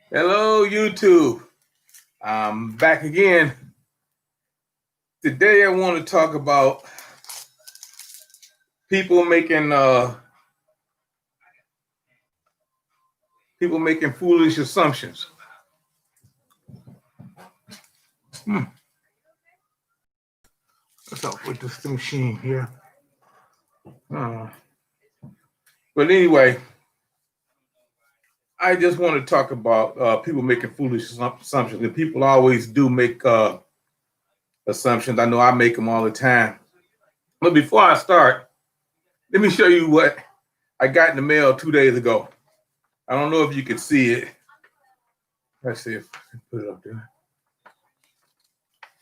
Hello, YouTube. I'm back again. Today, I want to talk about people making foolish assumptions. What's up with this machine here? Uh, but anyway, I just want to talk about people making foolish assumptions. And people always do make assumptions. I know I make them all the time. But before I start, let me show you what I got in the mail 2 days ago. I don't know if you can see it. Let's see if I can put it up there.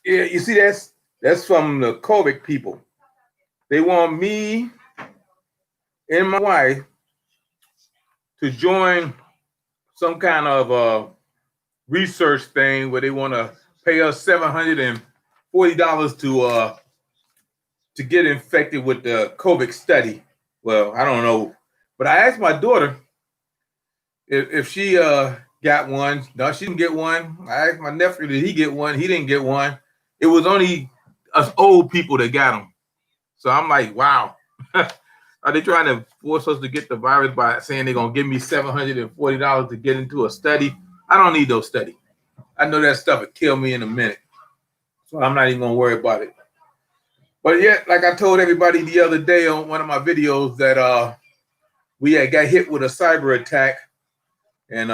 Yeah, you see that's from the COVID people. They want me and my wife to join some kind of research thing where they want to pay us $740 to get infected with the COVID study. Well, I don't know, but I asked my daughter if she got one. No, she didn't get one. I asked my nephew, did he get one? He didn't get one. It was only us old people that got them. So I'm like, wow. Are they trying to force us to get the virus by saying they're going to give me $740 to get into a study? I don't need those studies. I know that stuff would kill me in a minute. So I'm not even going to worry about it. But yet, like I told everybody the other day on one of my videos that we had got hit with a cyber attack and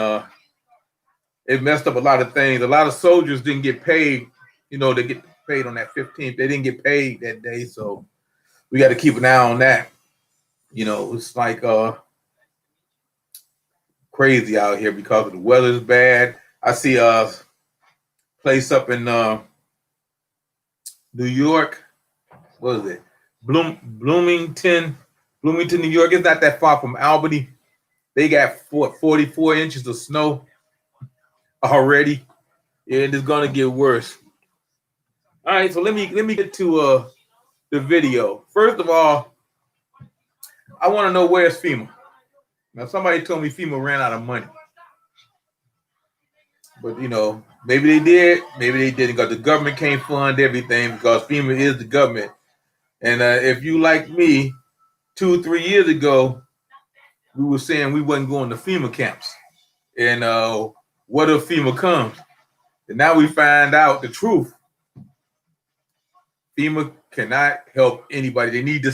it messed up a lot of things. A lot of soldiers didn't get paid. You know, they get paid on that 15th. They didn't get paid that day. So we got to keep an eye on that. You know, it's like crazy out here because of the weather's bad. I see a place up in New York. What is it? Bloomington, New York. It's not that far from Albany. They got 44 inches of snow already, and it's gonna get worse. All right, so let me get to the video. First of all, I want to know where's FEMA. Now, somebody told me FEMA ran out of money. But, you know, maybe they did, maybe they didn't, because the government can't fund everything because FEMA is the government. And if you like me, 2 or 3 years ago, we were saying we wasn't going to FEMA camps. And what if FEMA comes? And now we find out the truth. FEMA cannot help anybody. They need to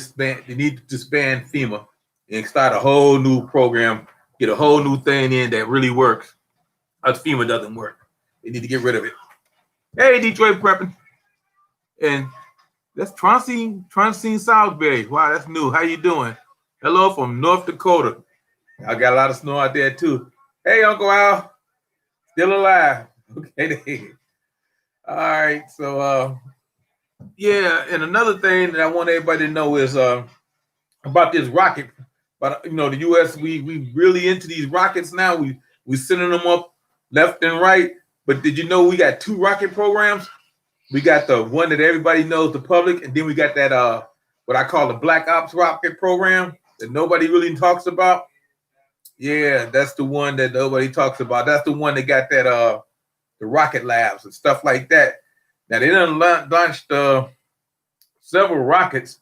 disband FEMA and start a whole new program, get a whole new thing in that really works. Because FEMA doesn't work. They need to get rid of it. Hey, Detroit Prepping. And that's Francine Salisbury. Wow, that's new. How you doing? Hello from North Dakota. I got a lot of snow out there too. Hey, Uncle Al. Still alive. Okay. All right. So yeah, and another thing that I want everybody to know is about this rocket. But you know, the US, we really into these rockets now. We sending them up left and right. But did you know we got 2 rocket programs? We got the one that everybody knows, the public, and then we got that what I call the Black Ops rocket program that nobody really talks about. Yeah, that's the one that nobody talks about. That's the one that got that the rocket labs and stuff like that. Now they done launched several rockets,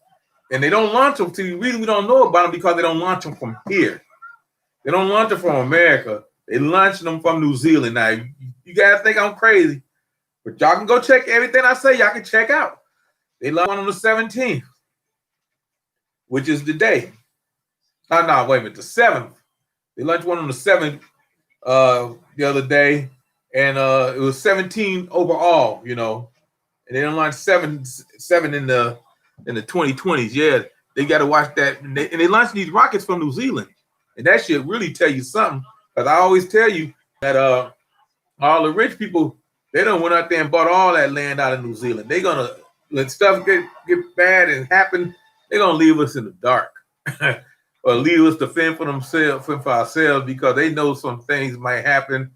and they don't launch them till we don't know about them because they don't launch them from here. They don't launch them from America. They launch them from New Zealand. Now you guys think I'm crazy, but y'all can go check everything I say. Y'all can check out. They launched one on the 17th, which is the day. No, wait a minute, the 7th. They launched one on the 7th the other day, and it was 17 overall, you know. And they don't launch seven in the 2020s. Yeah, they got to watch that. And they launched these rockets from New Zealand, and that should really tell you something. Because I always tell you that all the rich people, they done went out there and bought all that land out of New Zealand. They're gonna, when stuff get bad and happen, they're gonna leave us in the dark. Or leave us to fend for ourselves because they know some things might happen.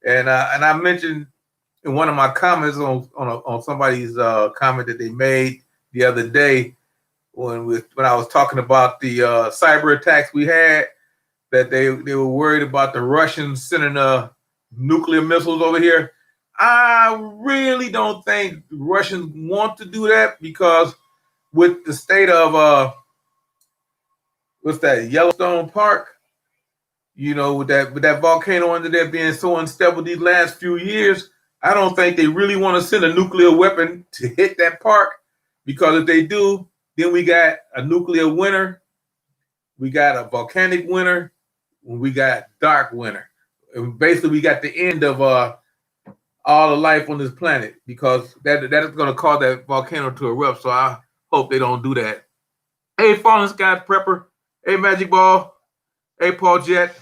And I mentioned in one of my comments on somebody's comment that they made the other day when I was talking about the cyber attacks we had, that they were worried about the Russians sending nuclear missiles over here. I really don't think the Russians want to do that because with the state of what's that, Yellowstone Park, with that volcano under there being so unstable these last few years, I don't think they really want to send a nuclear weapon to hit that park, because if they do, then we got a nuclear winter, we got a volcanic winter, we got dark winter. And basically, we got the end of all the life on this planet, because that is going to cause that volcano to erupt. So I hope they don't do that. Hey, Fallen Skies Prepper. Hey, Magic Ball. Hey, Paul Jet.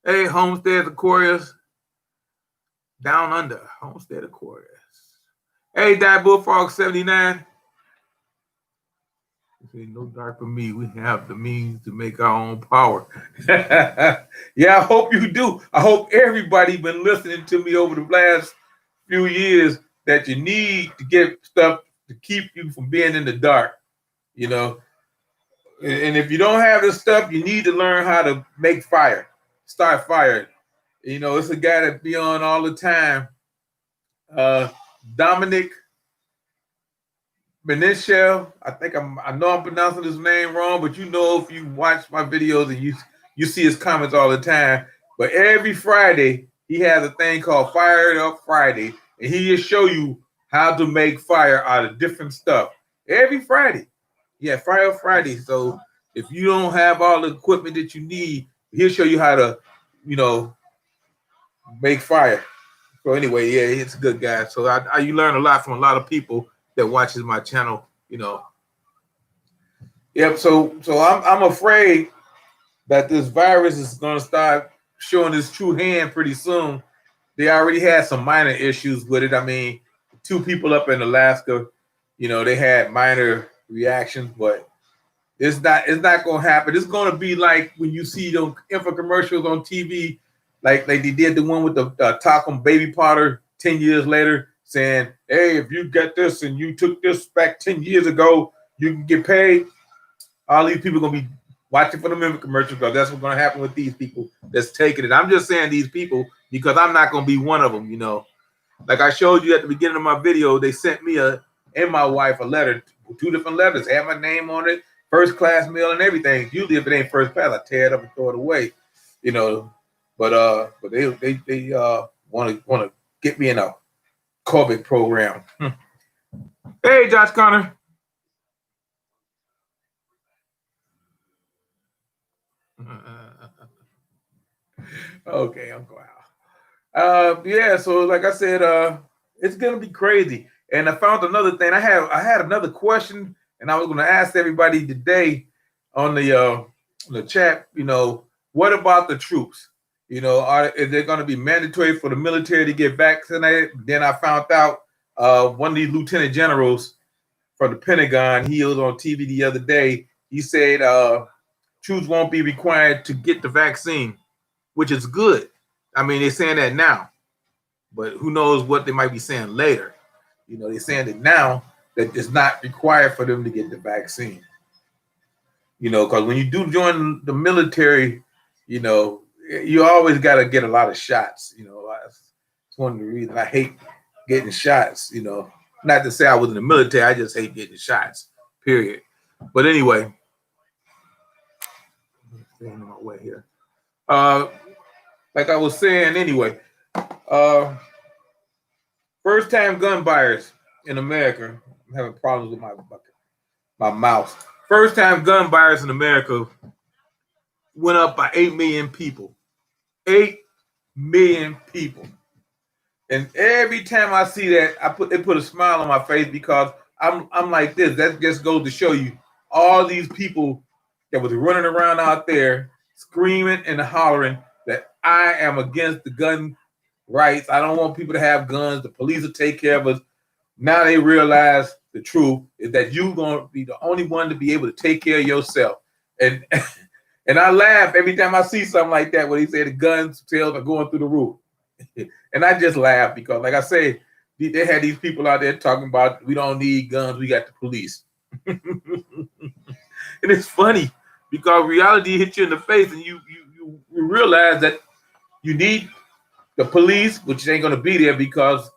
Hey, Homestead Aquarius. Down Under, Homestead Aquarius. Hey, Die Bullfrog 79. No dark for me. We have the means to make our own power. Yeah, I hope you do. I hope everybody been listening to me over the last few years that you need to get stuff to keep you from being in the dark, And if you don't have this stuff, you need to learn how to make fire, start fire. It's a guy that be on all the time. Dominic Benichel. I know I'm pronouncing his name wrong, but if you watch my videos and you see his comments all the time. But every Friday he has a thing called Fired Up Friday, and he just show you how to make fire out of different stuff every Friday. Yeah, Fire Up Friday. So if you don't have all the equipment that you need, he'll show you how to, make fire. So anyway, yeah, it's a good guy. So you learn a lot from a lot of people that watches my channel, Yep. So I'm afraid that this virus is going to start showing its true hand pretty soon. They already had some minor issues with it. I mean, 2 people up in Alaska, they had minor reactions, but it's not going to happen. It's going to be like when you see those infomercials on TV, like they did the one with the talcum baby powder 10 years later, saying, hey, if you get this and you took this back 10 years ago, you can get paid. All these people are going to be watching for the commercials, because that's what's going to happen with these people that's taking it. I'm just saying these people because I'm not going to be one of them, Like I showed you at the beginning of my video, they sent me and my wife a letter, 2 different letters, had my name on it, first class meal and everything. Usually if it ain't first class, I tear it up and throw it away, But they want to get me in a COVID program. Hey, Josh Connor. Okay, I'm going out. Yeah, so like I said, it's gonna be crazy. And I found another thing. I had another question, and I was gonna ask everybody today on the chat. What about the troops? Is it gonna be mandatory for the military to get vaccinated? Then I found out one of these lieutenant generals from the Pentagon, he was on TV the other day. He said troops won't be required to get the vaccine, which is good. I mean, they're saying that now, but who knows what they might be saying later. They're saying that now that it's not required for them to get the vaccine. Because when you do join the military, you always got to get a lot of shots. That's one of the reasons I hate getting shots. Not to say I was in the military, I just hate getting shots, period. But anyway, staying on my way here. Like I was saying, anyway, first-time gun buyers in America. I'm having problems with my mouse. First-time gun buyers in America went up by 8 million people. 8 million people. And every time I see that, it put a smile on my face, because I'm like this. That just goes to show you all these people that was running around out there screaming and hollering that I am against the gun rights. I don't want people to have guns. The police will take care of us. Now they realize the truth is that you're going to be the only one to be able to take care of yourself. And I laugh every time I see something like that, where they say the gun sales are going through the roof. And I just laugh because, like I say, they had these people out there talking about we don't need guns, we got the police. And it's funny because reality hits you in the face, and you realize that you need The police, which ain't gonna be there because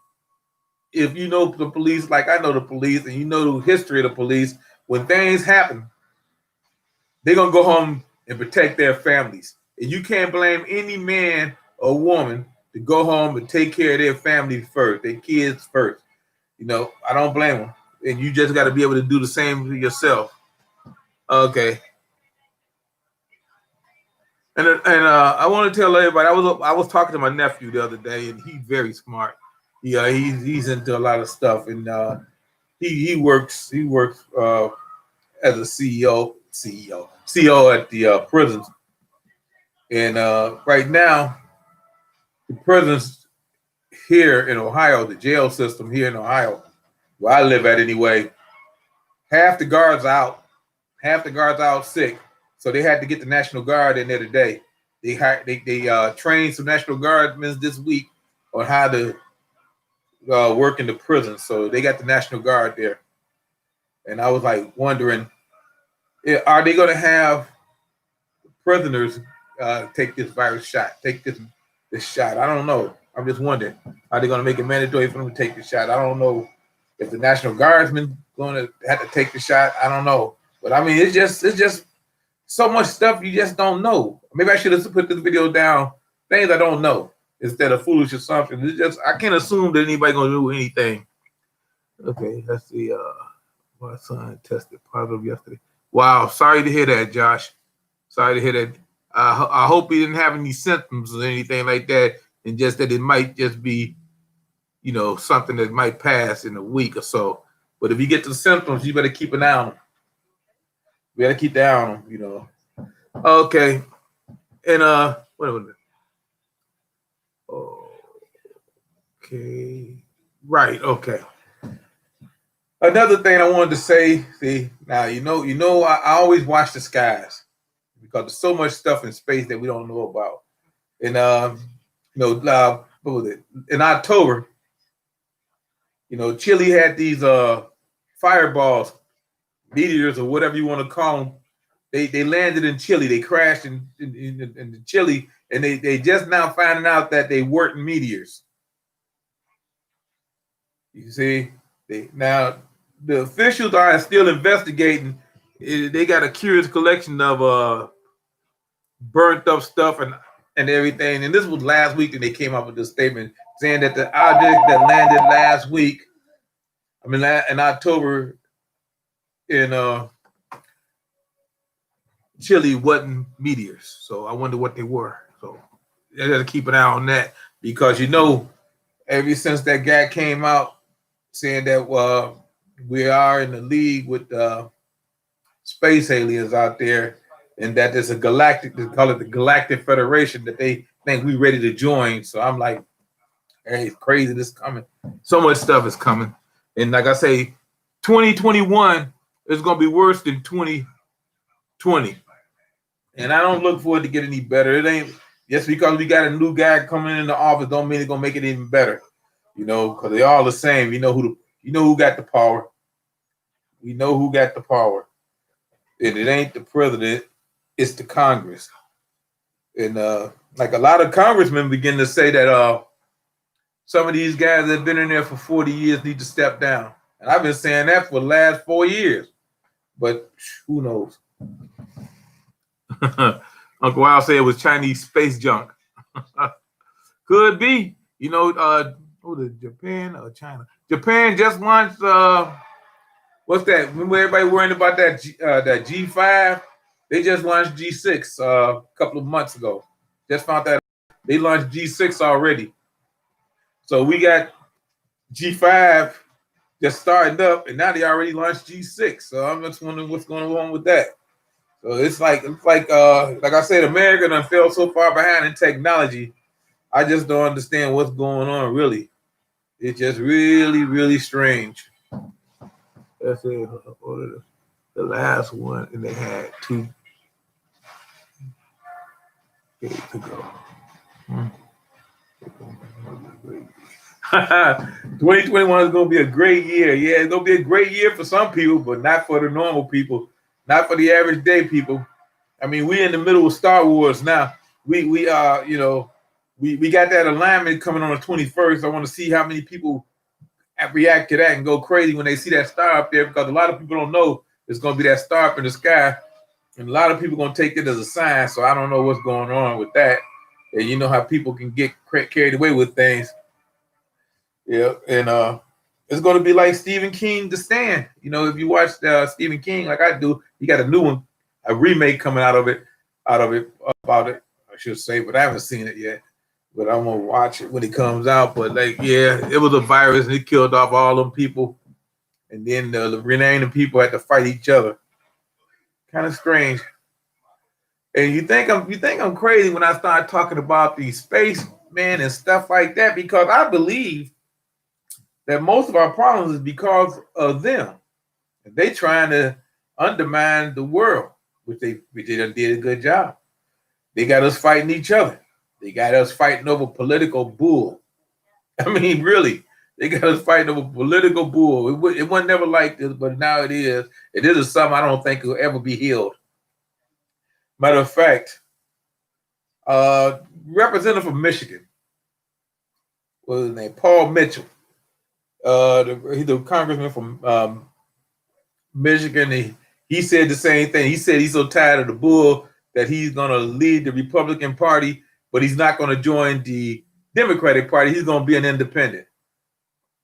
if you know the police, like I know the police, and you know the history of the police, when things happen, they're gonna go home and protect their families. And you can't blame any man or woman to go home and take care of their family first, their kids first. You know, I don't blame them. And you just got to be able to do the same to yourself. Okay. And I want to tell everybody, I was talking to my nephew the other day, and he's very smart. Yeah, he's into a lot of stuff, and he works as a CEO at the prisons. And right now, the prisons here in Ohio, the jail system here in Ohio, where I live at anyway, half the guards out sick. So they had to get the National Guard in there today. They trained some National Guardsmen this week on how to work in the prison. So they got the National Guard there. And I was like wondering, are they going to have prisoners take this virus shot, take this shot? I don't know. I'm just wondering, are they going to make it mandatory for them to take the shot? I don't know if the National Guardsmen going to have to take the shot. I don't know. But I mean, it's just so much stuff you just don't know. Maybe I should have put this video down, things I don't know, instead of foolish assumptions. It's just, I can't assume that anybody going to do anything. Okay, let's see. My son tested positive yesterday. Wow, sorry to hear that, Josh. Sorry to hear that. I hope he didn't have any symptoms or anything like that, and just that it might just be, you know, something that might pass in a week or so. But if you get the symptoms, you better keep an eye on them. We gotta keep down on them, you know. Okay. And what was it? Okay. Right, okay. Another thing I wanted to say, see, now you know I always watch the skies because there's so much stuff in space that we don't know about. And what was it? In October, you know, Chile had these fireballs, meteors, or whatever you want to call them. They landed in Chile. They crashed in Chile, and they just now finding out that they weren't meteors. You see, now the officials are still investigating. They got a curious collection of burnt up stuff and everything. And this was last week that they came up with this statement saying that the object that landed last week, I mean, in October in Chile, wasn't meteors. So I wonder what they were. So they got to keep an eye on that because, you know, ever since that guy came out saying that we are in the league with space aliens out there, and that there's a galactic, they call it the Galactic Federation, that they think we're ready to join. So I'm like, hey, it's crazy, this is coming. So much stuff is coming. And like I say, 2021 is going to be worse than 2020. And I don't look for it to get any better. It ain't just because we got a new guy coming in the office don't mean it's going to make it even better. You know, because they're all the same. You know who got the power. We know who got the power. And it ain't the president, it's the Congress. And like a lot of congressmen begin to say that some of these guys that have been in there for 40 years need to step down. And I've been saying that for the last 4 years. But who knows? Uncle Wild said it was Chinese space junk. Could be. You know, Japan or China? Japan just launched, what's that? Remember everybody worrying about that G5? They just launched G6 a couple of months ago. Just found that they launched G6 already. So we got G5 just starting up, and now they already launched G6. So I'm just wondering what's going on with that. So it's like I said, America done fell so far behind in technology. I just don't understand what's going on, really. It's just really, really strange. That's it. The last one, and they had 2 days to go. 2021 is going to be a great year. Yeah, it's going to be a great year for some people, but not for the normal people, not for the average day people. I mean, we're in the middle of Star Wars now. We we got that alignment coming on the 21st. I want to see how many people react to that and go crazy when they see that star up there, because a lot of people don't know it's going to be that star up in the sky, and a lot of people are going to take it as a sign. So I don't know what's going on with that. And you know how people can get carried away with things. Yeah, and it's going to be like Stephen King, The Stand. You know, if you watch Stephen King like I do, he got a new one, a remake coming out of it, about it, I should say, but I haven't seen it yet. But I'm gonna watch it when it comes out. But like, yeah, it was a virus and it killed off all them people, and then the remaining people had to fight each other. Kind of strange. And you think I'm crazy when I start talking about the spacemen and stuff like that, because I believe that most of our problems is because of them. They trying to undermine the world, which they done did a good job. They got us fighting each other. They got us fighting over political bull. I mean, really, they got us fighting over political bull. It wasn't never like this, but now it is. And this is something I don't think will ever be healed. Matter of fact, representative from Michigan, what was his name? Paul Mitchell. He's the congressman from Michigan. He said the same thing. He said he's so tired of the bull that he's going to lead the Republican Party, but he's not going to join the Democratic Party. He's going to be an independent.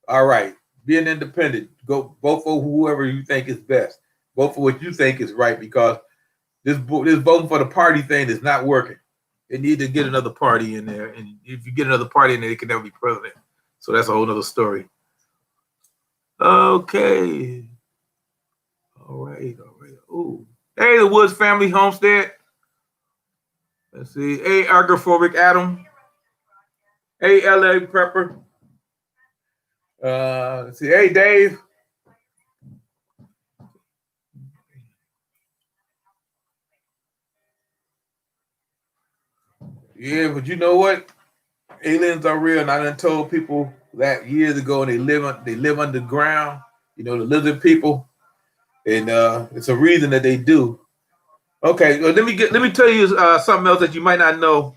All right, be an independent. Go vote for whoever you think is best. Vote for what you think is right, because this voting for the party thing is not working. They need to get another party in there, and if you get another party in there, they can never be president. So that's a whole other story. Okay. All right. Ooh. Hey, the Woods family homestead. Let's see. Hey, Agrophobic Adam. Hey, LA Prepper. Let's see. Hey, Dave. Yeah, but you know what? Aliens are real, and I done told people that years ago, and they live underground. You know, the lizard people, and it's a reason that they do. Okay, well, let me tell you something else that you might not know.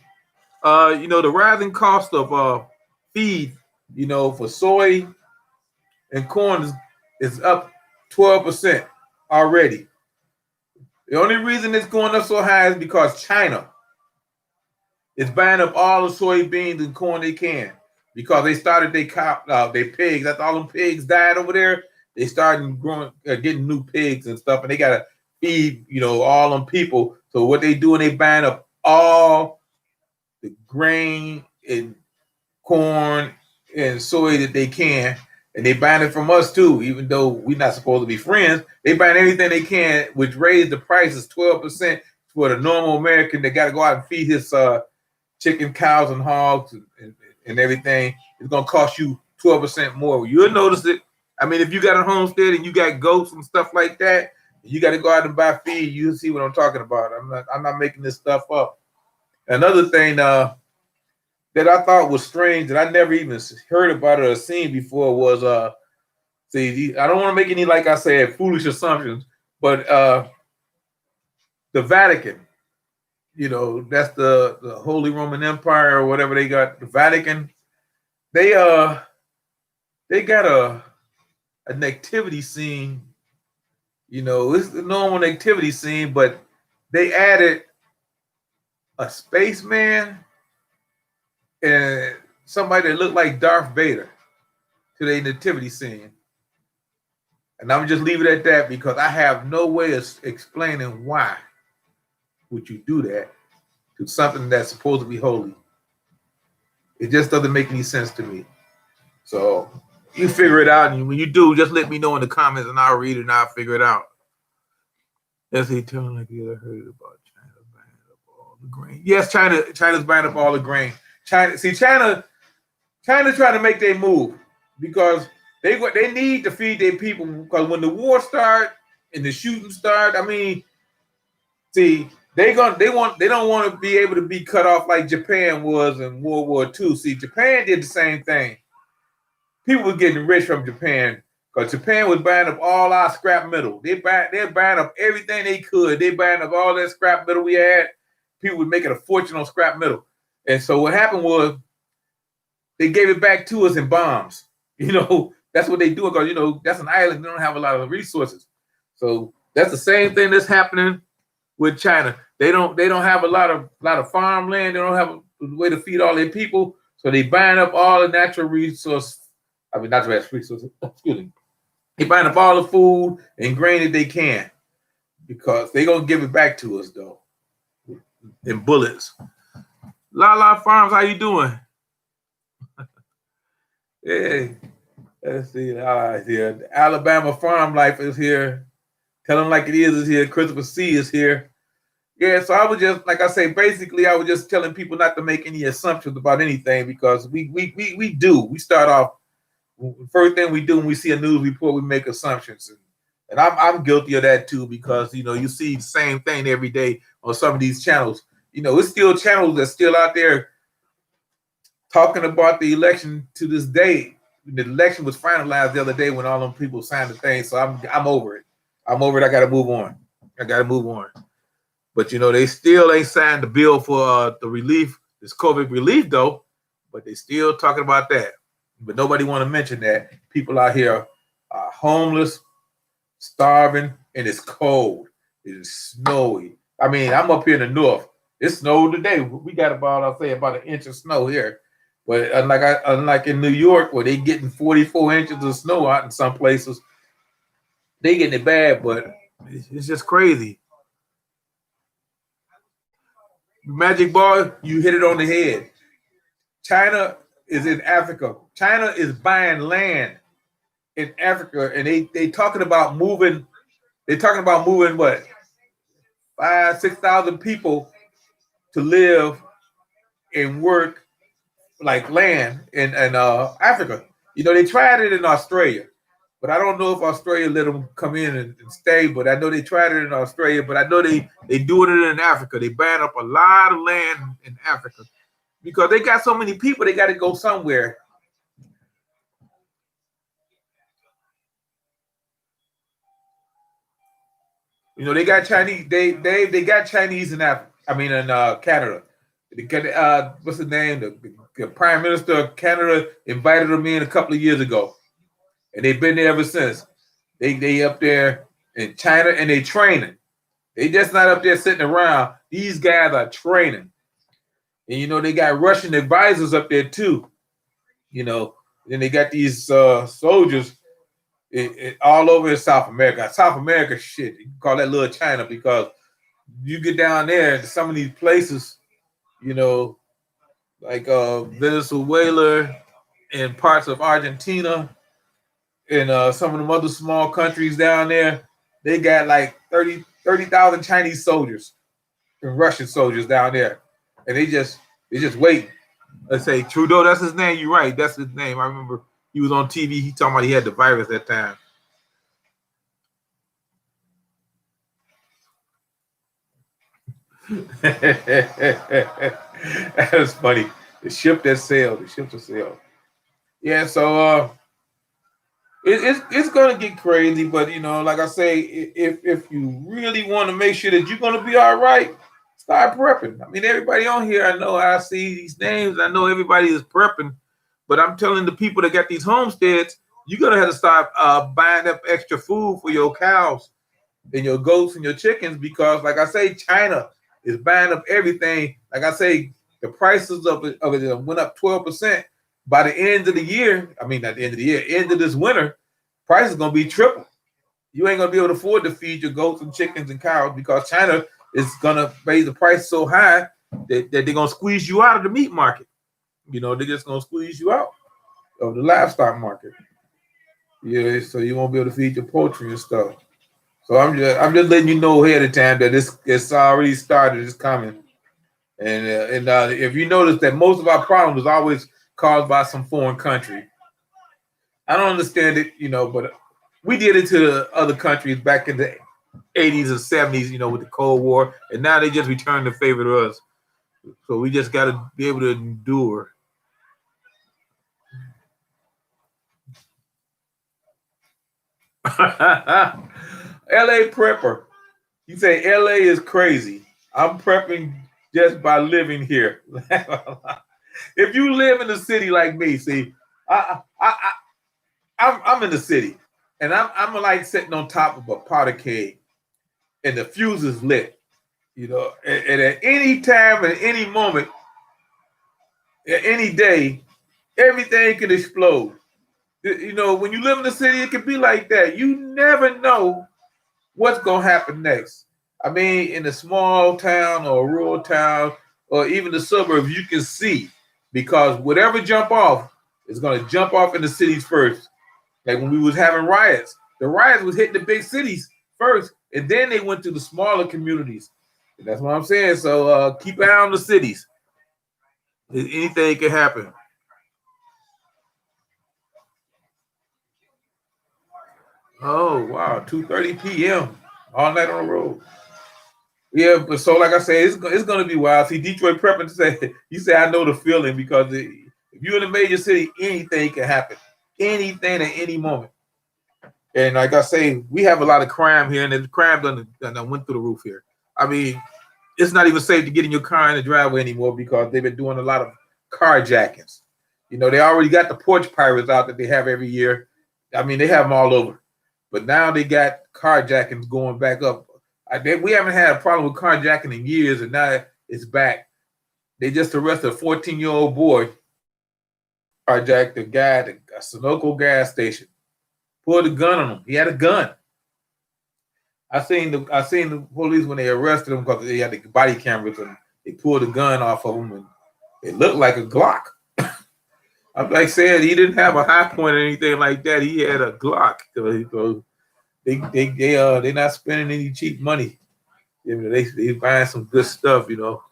You know, the rising cost of feed, you know, for soy and corn is up 12% already. The only reason it's going up so high is because China is buying up all the soybeans and corn they can, because they started their pigs. That's all them pigs died over there. They started getting new pigs and stuff, and they gotta feed, you know, all them people. So what they doing, they buying up all the grain and corn and soy that they can, and they buying it from us too, even though we're not supposed to be friends. They buying anything they can, which raised the prices 12% for the normal American that got to go out and feed his chicken, cows, and hogs and everything. It's gonna cost you 12% more. You'll notice it. I mean, if you got a homestead and you got goats and stuff like that, you got to go out and buy feed. You'll see what I'm talking about. I'm not making this stuff up. Another thing that I thought was strange that I never even heard about or seen before was see, I don't want to make any, like I said, foolish assumptions, but the Vatican, you know, that's the Holy Roman Empire or whatever they got. The Vatican, they got a nativity scene. You know, it's the normal nativity scene, but they added a spaceman and somebody that looked like Darth Vader to their nativity scene. And I'm just leave it at that, because I have no way of explaining why would you do that to something that's supposed to be holy. It just doesn't make any sense to me. So you figure it out, and when you do, just let me know in the comments, and I'll read it and I'll figure it out. As he telling like you ever heard about China buying up all the grain. Yes, China's buying up all the grain. China trying to make their move, because they need to feed their people, because when the war start and the shooting start, I mean, see, they don't want to be able to be cut off like Japan was in World War II. See, Japan did the same thing. People were getting rich from Japan, because Japan was buying up all our scrap metal. They're buying up everything they could. They buying up all that scrap metal we had. People were making a fortune on scrap metal. And so what happened was they gave it back to us in bombs. That's what they do because that's an island. They don't have a lot of resources. So that's the same thing that's happening with China. They don't have a lot of farmland. They don't have a way to feed all their people. So they buying up all the natural resources. I mean, natural resources. Excuse me. They buying up all the food and grain that they can because they gonna give it back to us though in bullets. La Farms, how you doing? Hey, let's see. All right, here. The Alabama Farm Life is here. Tell them like it is here. Christopher C is here. Yeah, so I was just like I say, basically, I was just telling people not to make any assumptions about anything because we do. We start off first thing we do when we see a news report, we make assumptions, and I'm guilty of that too because you see the same thing every day on some of these channels. It's still channels that's still out there talking about the election to this day. The election was finalized the other day when all them people signed the thing, so I'm over it. I'm over it. I got to move on. But they still ain't signed the bill for the relief, this COVID relief though. But they still talking about that. But nobody want to mention that people out here are homeless, starving, and it's cold. It is snowy. I mean, I'm up here in the north. It snowed today. We got about an inch of snow here. But unlike in New York, where they getting 44 inches of snow out in some places, they getting it bad. But it's just crazy. Magic Ball, you hit it on the head. China is in Africa. China is buying land in Africa, and they talking about moving. They're talking about moving what 5,000-6,000 people to live and work like land in Africa. They tried it in Australia, but I don't know if Australia let them come in and stay. But I know they tried it in Australia, but I know they doing it in Africa. They buying up a lot of land in Africa because they got so many people. They got to go somewhere. They got Chinese. They got Chinese in Africa. I mean, in Canada. They got what's the name? The Prime Minister of Canada invited them in a couple of years ago, and they've been there ever since. They up there in China and they training. They just not up there sitting around. These guys are training, and they got Russian advisors up there too. Then they got these soldiers all over in South America. South America, shit, you can call that little China because you get down there to some of these places, like Venezuela and parts of Argentina and some of them other small countries down there. They got like 30,000 Chinese soldiers and Russian soldiers down there, and they just waiting. Let's say Trudeau, that's his name. You're right, that's his name. I remember he was on TV. He talking about he had the virus that time. That's funny. The ship that sailed. Yeah, so it's gonna get crazy, but like I say, if you really want to make sure that you're gonna be all right, start prepping. I mean, everybody on here, I know I see these names. I know everybody is prepping, but I'm telling the people that got these homesteads, you're gonna have to start buying up extra food for your cows and your goats and your chickens because, like I say, China is buying up everything. Like I say, the prices of it went up 12%. By the end of the year, I mean, not the end of the year, end of this winter, price is gonna be triple. You ain't gonna be able to afford to feed your goats and chickens and cows because China is gonna raise the price so high that they're gonna squeeze you out of the meat market. They're just gonna squeeze you out of the livestock market. Yeah, so you won't be able to feed your poultry and stuff. So I'm just letting you know ahead of time that it's already started. It's coming, and if you notice that most of our problems is always caused by some foreign country. I don't understand it, but we did it to other countries back in the 80s and 70s, with the Cold War, and now they just return the favor to us. So we just got to be able to endure. LA prepper. You say LA is crazy. I'm prepping just by living here. If you live in a city like me, see, I'm in the city, and I'm like sitting on top of a powder keg, and the fuse is lit. You know, and at any time, at any moment, at any day, everything can explode. You know, when you live in the city, it can be like that. You never know what's gonna happen next. I mean, in a small town or a rural town or even the suburbs, you can see because whatever jump off is gonna jump off in the cities first. Like when we was having riots, the riots was hitting the big cities first, and then they went to the smaller communities. And that's what I'm saying. So keep an eye on the cities. Anything can happen. Oh wow, 2:30 p.m. all night on the road. Yeah, but so like I said, it's gonna be wild. See, Detroit prepping to say you say I know the feeling because if you're in a major city, anything can happen, anything at any moment. And like I say, we have a lot of crime here, and the crime done went through the roof here. I mean, it's not even safe to get in your car in the driveway anymore because they've been doing a lot of carjackings. You know, they already got the porch pirates out that they have every year. I mean, they have them all over, but now they got carjackings going back up. We haven't had a problem with carjacking in years, and now it's back. They just arrested a 14-year-old boy, carjacked a guy at a Sunoco gas station, pulled a gun on him. He had a gun. I seen the police when they arrested him because they had the body cameras and they pulled the gun off of him and it looked like a Glock. I'm like saying he didn't have a high point or anything like that. He had a Glock. So they're not spending any cheap money. You know, they buying some good stuff. You know.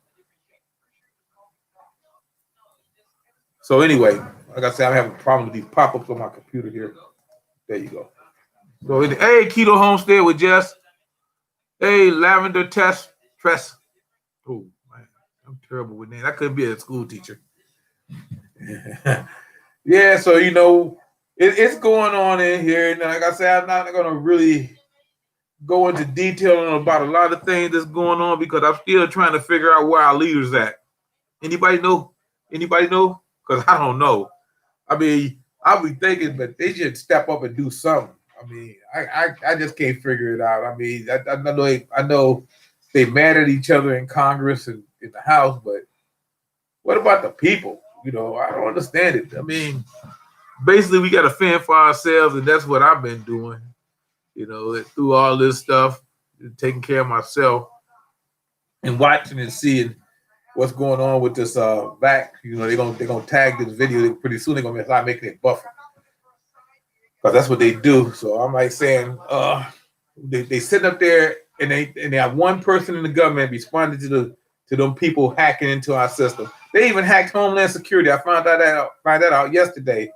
So anyway, like I said, I'm having a problem with these pop-ups on my computer here. There you go. So hey, Keto Homestead with Jess. Hey, Lavender Tress. Oh man, I'm terrible with names. I couldn't be a school teacher. Yeah, so you know, it's going on in here. And like I said, I'm not gonna really go into detail about a lot of things that's going on because I'm still trying to figure out where our leaders at. Anybody know? Anybody know? Because I don't know. I mean, I'll be thinking, but they should step up and do something. I mean, I just can't figure it out. I mean, I know they mad at each other in Congress and in the House, but what about the people? You know, I don't understand it. I mean, basically, we got to fend for ourselves, and that's what I've been doing. You know, through all this stuff, taking care of myself and watching and seeing what's going on with this vac. You know, they're gonna tag this video pretty soon. They're gonna start making it buffer because that's what they do. So I'm like saying, they sit up there and they have one person in the government responding to them people hacking into our system. They even hacked Homeland Security. I found that out yesterday.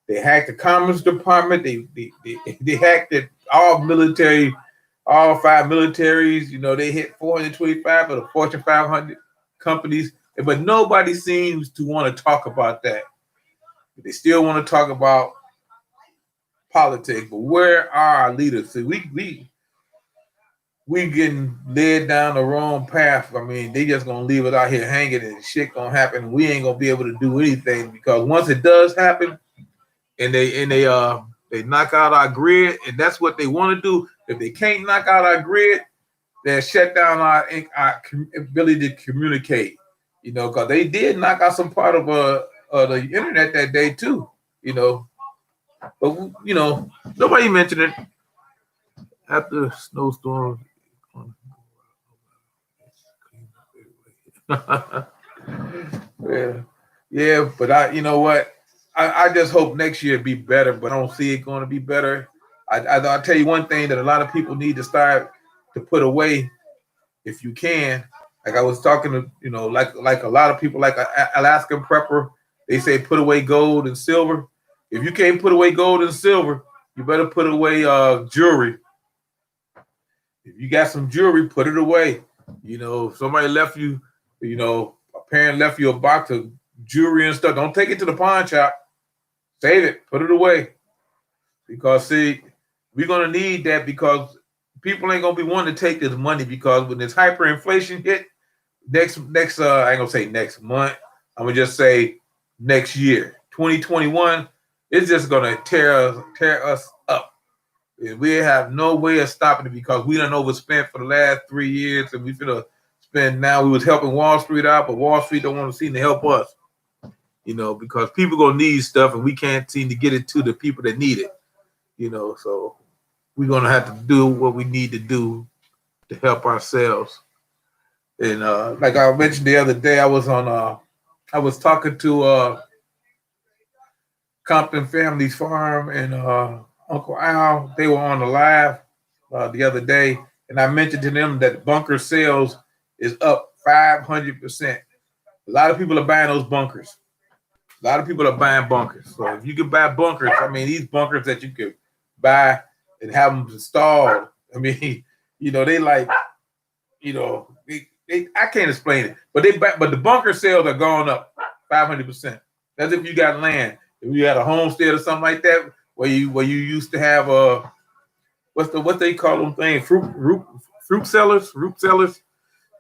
They hacked the Commerce Department. They hacked it, all military, all 5 militaries. You know, they hit 425 of the Fortune 500 companies, but nobody seems to want to talk about that. They still want to talk about politics, but where are our leaders? See, we getting led down the wrong path. I mean, they just gonna leave it out here hanging and shit gonna happen. We ain't gonna be able to do anything because once it does happen, and they knock out our grid, and that's what they want to do. If they can't knock out our grid, they'll shut down our ability to communicate. You know, because they did knock out some part of the internet that day too. You know, but you know, nobody mentioned it after snowstorm. yeah, but you know what? I just hope next year be better, but I don't see it going to be better. I'll tell you one thing that a lot of people need to start to put away, if you can. Like I was talking to, you know, like a lot of people, like Alaskan prepper, they say put away gold and silver. If you can't put away gold and silver, you better put away jewelry. If you got some jewelry, put it away. You know, if somebody left you, you know, a parent left you a box of jewelry and stuff, don't take it to the pawn shop. Save it, put it away. Because see, we're gonna need that because people ain't gonna be wanting to take this money because when this hyperinflation hit, next I ain't gonna say next month. I'm gonna just say next year, 2021. It's just gonna tear us up. And we have no way of stopping it because we done overspent for the last 3 years, and we finna spend now. We was helping Wall Street out, but Wall Street don't want to seem to help us. Because people gonna need stuff, and we can't seem to get it to the people that need it. So we're gonna have to do what we need to do to help ourselves. And like I mentioned the other day, I was talking to Compton Family's Farm and Uncle Al. They were on the live the other day, and I mentioned to them that bunker sales is up 500%. A lot of people are buying those bunkers. A lot of people are buying bunkers. So if you can buy bunkers, I mean, these bunkers that you could buy and have them installed, I mean, they like, I can't explain it, but the bunker sales are going up 500%. That's if you got land. If you had a homestead or something like that, where you used to have what they call them things, fruit cellars.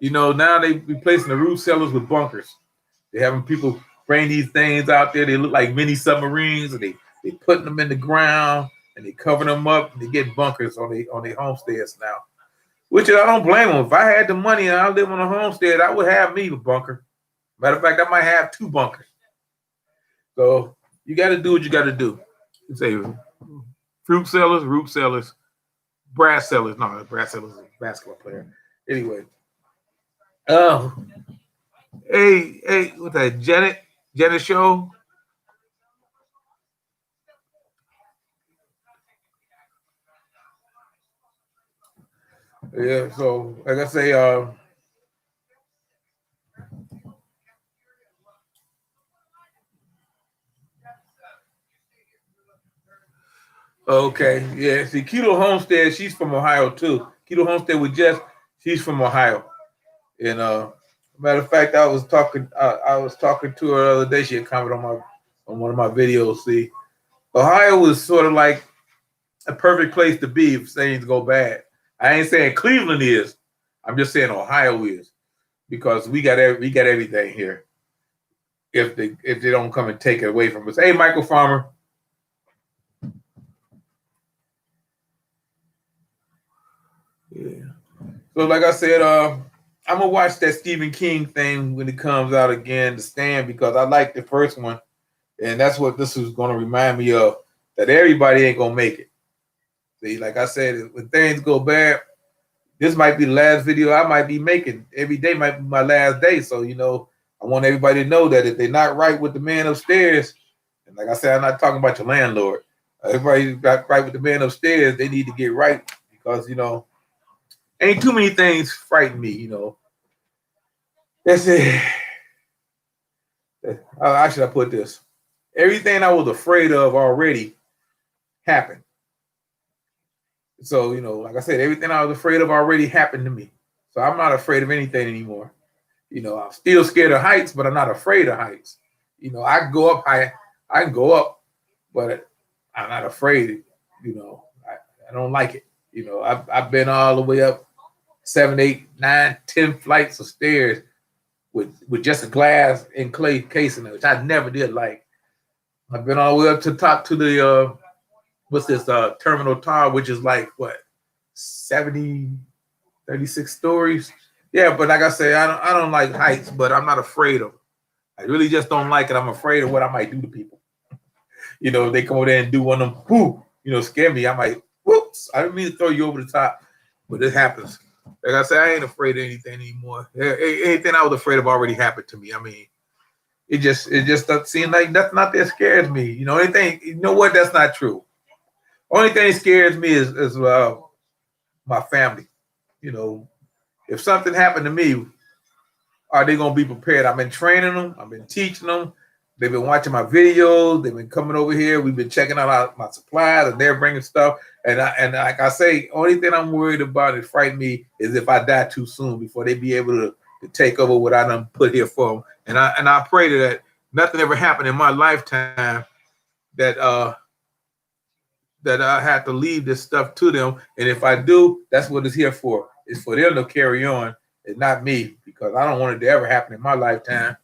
Now they replacing the root cellars with bunkers. They having people bring these things out there. They look like mini submarines, and they putting them in the ground and they covering them up, and they get bunkers on their homesteads now. Which I don't blame them. If I had the money and I live on a homestead, I would have me a bunker. Matter of fact, I might have 2 bunkers. So you got to do what you got to do. You say fruit sellers, root sellers, brass sellers. No, brass sellers is a basketball player. Anyway. Hey, what's that? Janet show? Yeah, so like I say, okay, yeah. See, Keto Homestead, she's from Ohio too. Keto Homestead with Jess, she's from Ohio. And matter of fact, I was talking to her the other day. She had commented on one of my videos. See, Ohio was sort of like a perfect place to be if things go bad. I ain't saying Cleveland is. I'm just saying Ohio is, because we got everything here. If they don't come and take it away from us. Hey, Michael Farmer. Yeah. So like I said, I'm gonna watch that Stephen King thing when it comes out again, The Stand, because I like the first one, and that's what this is gonna remind me of. That everybody ain't gonna make it. See, like I said, when things go bad, this might be the last video I might be making. Every day might be my last day. So, I want everybody to know that if they're not right with the man upstairs, and like I said, I'm not talking about your landlord. Everybody got right with the man upstairs, they need to get right, because, ain't too many things frighten me, That's it. How should I put this? Everything I was afraid of already happened. So, like I said, everything I was afraid of already happened to me. So I'm not afraid of anything anymore. I'm still scared of heights, but I'm not afraid of heights. I can go up high. I can go up, but I'm not afraid. I don't like it. I've been all the way up 7, 8, 9, 10 flights of stairs with just a glass and clay casing, which I never did like. I've been all the way up to the top to the what's this terminal tower, which is like what 36 stories. Yeah, but like I say, I don't like heights, but I'm not afraid of them. I really just don't like it. I'm afraid of what I might do to people. They come over there and do one of them, whoo, scare me. I might, whoops, I didn't mean to throw you over the top, but it happens. Like I said, I ain't afraid of anything anymore. Anything I was afraid of already happened to me. I mean, it just doesn't seem like nothing out there scares me. Anything, you know what? That's not true. Only thing that scares me is my family. If something happened to me, are they going to be prepared? I've been training them. I've been teaching them. They've been watching my videos. They've been coming over here. We've been checking out my supplies, and they're bringing stuff. And like I say, only thing I'm worried about and frighten me is if I die too soon before they be able to take over what I done put here for them. And I pray that nothing ever happened in my lifetime that I have to leave this stuff to them. And if I do, that's what it's here for. It's for them to carry on and not me, because I don't want it to ever happen in my lifetime.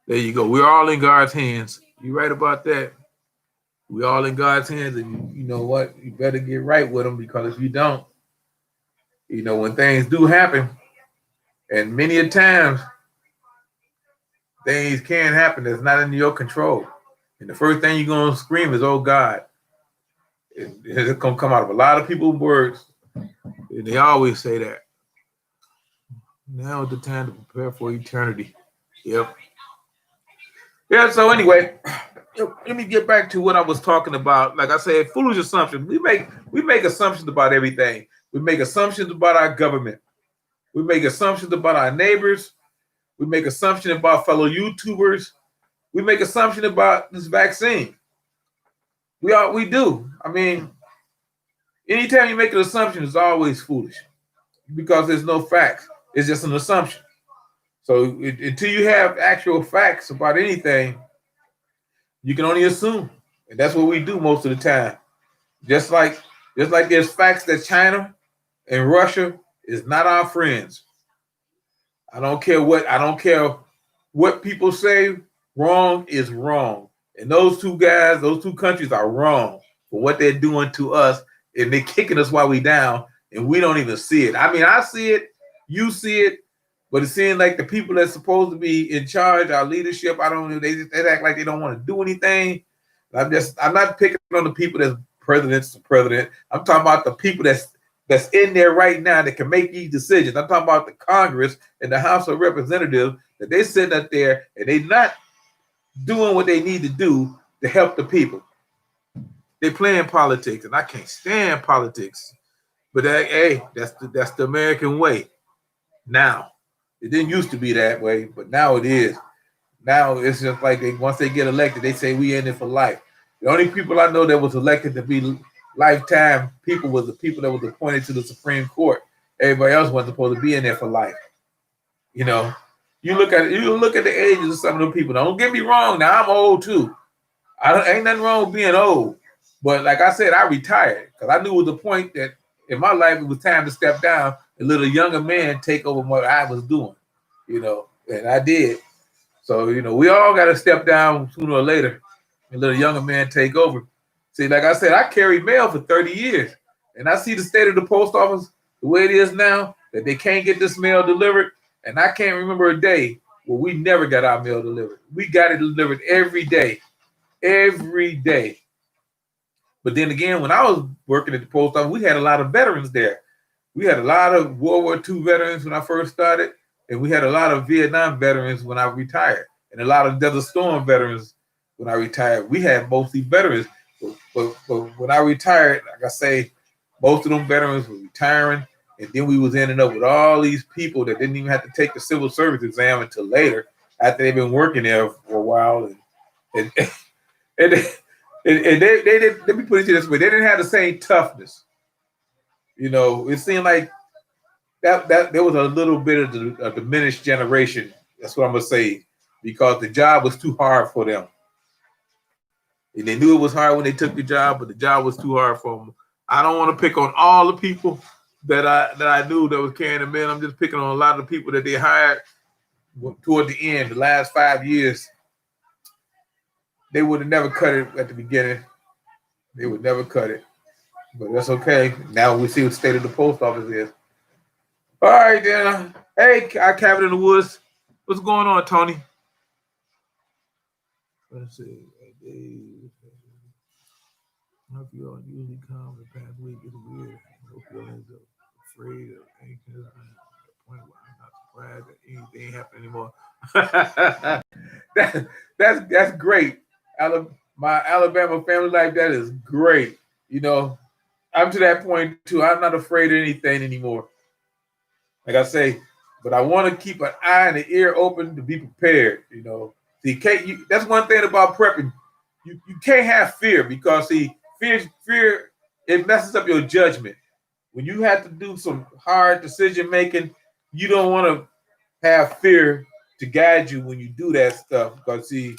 There you go. We're all in God's hands. You're right about that. We're all in God's hands, and you know what? You better get right with him, because if you don't, when things do happen, and many a times things can happen that's not in your control. And the first thing you're going to scream is, oh, God. It's going to come out of a lot of people's words. And they always say that. Now is the time to prepare for eternity. Yep. Yeah, so anyway, let me get back to what I was talking about. Like I said, foolish assumptions. We make assumptions about everything. We make assumptions about our government. We make assumptions about our neighbors. We make assumptions about fellow YouTubers. We make assumptions about this vaccine. We do. I mean, anytime you make an assumption, it's always foolish, because there's no facts. It's just an assumption. So until you have actual facts about anything, you can only assume. And that's what we do most of the time. Just like there's facts that China and Russia is not our friends. I don't care what people say. Wrong is wrong. And those two countries are wrong for what they're doing to us, and they're kicking us while we down, and we don't even see it. I mean, I see it, you see it, but it seems like the people that's supposed to be in charge, our leadership, I don't know, they act like they don't want to do anything. I'm not picking on the people that's president. I'm talking about the people that's in there right now that can make these decisions. I'm talking about the Congress and the House of Representatives, that they sitting up there and they not doing what they need to do to help the people. They playing politics, and I can't stand politics. But hey, that's the American way. Now, it didn't used to be that way, but now it is. Now it's just like once they get elected, they say we in it for life. The only people I know that was elected to be lifetime people was the people that was appointed to the Supreme Court. Everybody else wasn't supposed to be in there for life. You look at the ages of some of them people. Don't get me wrong. Now I'm old too. Ain't nothing wrong with being old. But like I said, I retired because I knew it was the point that in my life it was time to step down and let a younger man take over what I was doing. And I did. So, we all got to step down sooner or later and let a younger man take over. See, like I said, I carried mail for 30 years. And I see the state of the post office the way it is now, that they can't get this mail delivered. And I can't remember a day where we never got our mail delivered. We got it delivered every day. Every day. But then again, when I was working at the post office, we had a lot of veterans there. We had a lot of World War II veterans when I first started, and we had a lot of Vietnam veterans when I retired, and a lot of Desert Storm veterans when I retired. We had mostly veterans, but when I retired, like I say, most of them veterans were retiring, and then we was ending up with all these people that didn't even have to take the civil service exam until later, after they've been working there for a while, and they didn't. Let me put it this way: they didn't have the same toughness. It seemed like that there was a little bit of a diminished generation. That's what I'm gonna say, because the job was too hard for them. And they knew it was hard when they took the job, but the job was too hard for them. I don't want to pick on all the people that I knew that was carrying the men. I'm just picking on a lot of the people that they hired toward the end, the last 5 years. They would have never cut it at the beginning. They would never cut it. But that's okay. Now we see what the state of the post office is. All right, then. Hey, our cabin in the woods. What's going on, Tony? Let's see. My feeling usually comes the past week. It's weird. No feelings of afraid or anxious. To the point where I'm not surprised that anything happened anymore. That's great. My Alabama family life, that is great. I'm to that point too. I'm not afraid of anything anymore. Like I say, but I want to keep an eye and an ear open to be prepared. See, that's one thing about prepping. You can't have fear, because fear it messes up your judgment. When you have to do some hard decision making, you don't want to have fear to guide you when you do that stuff, because see,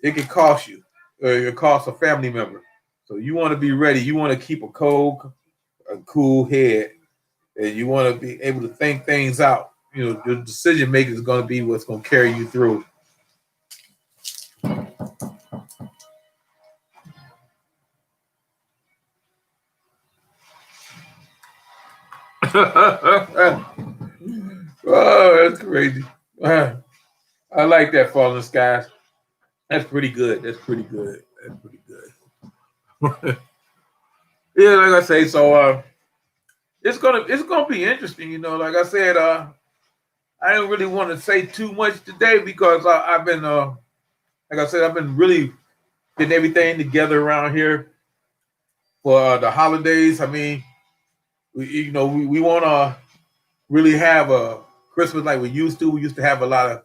it can cost you, or it can cost a family member. So you want to be ready. You want to keep a cool head and you want to be able to think things out. You know, your decision making is going to be what's going to carry you through. Oh, that's crazy. I like that Falling Skies. That's pretty good. That's pretty good. That's pretty good. Yeah, like I say, so it's gonna be interesting. You know, like I said, I don't really want to say too much today because I've been like I said, I've been really getting everything together around here for the holidays. I mean, we want to really have a Christmas like we used to. We used to have a lot of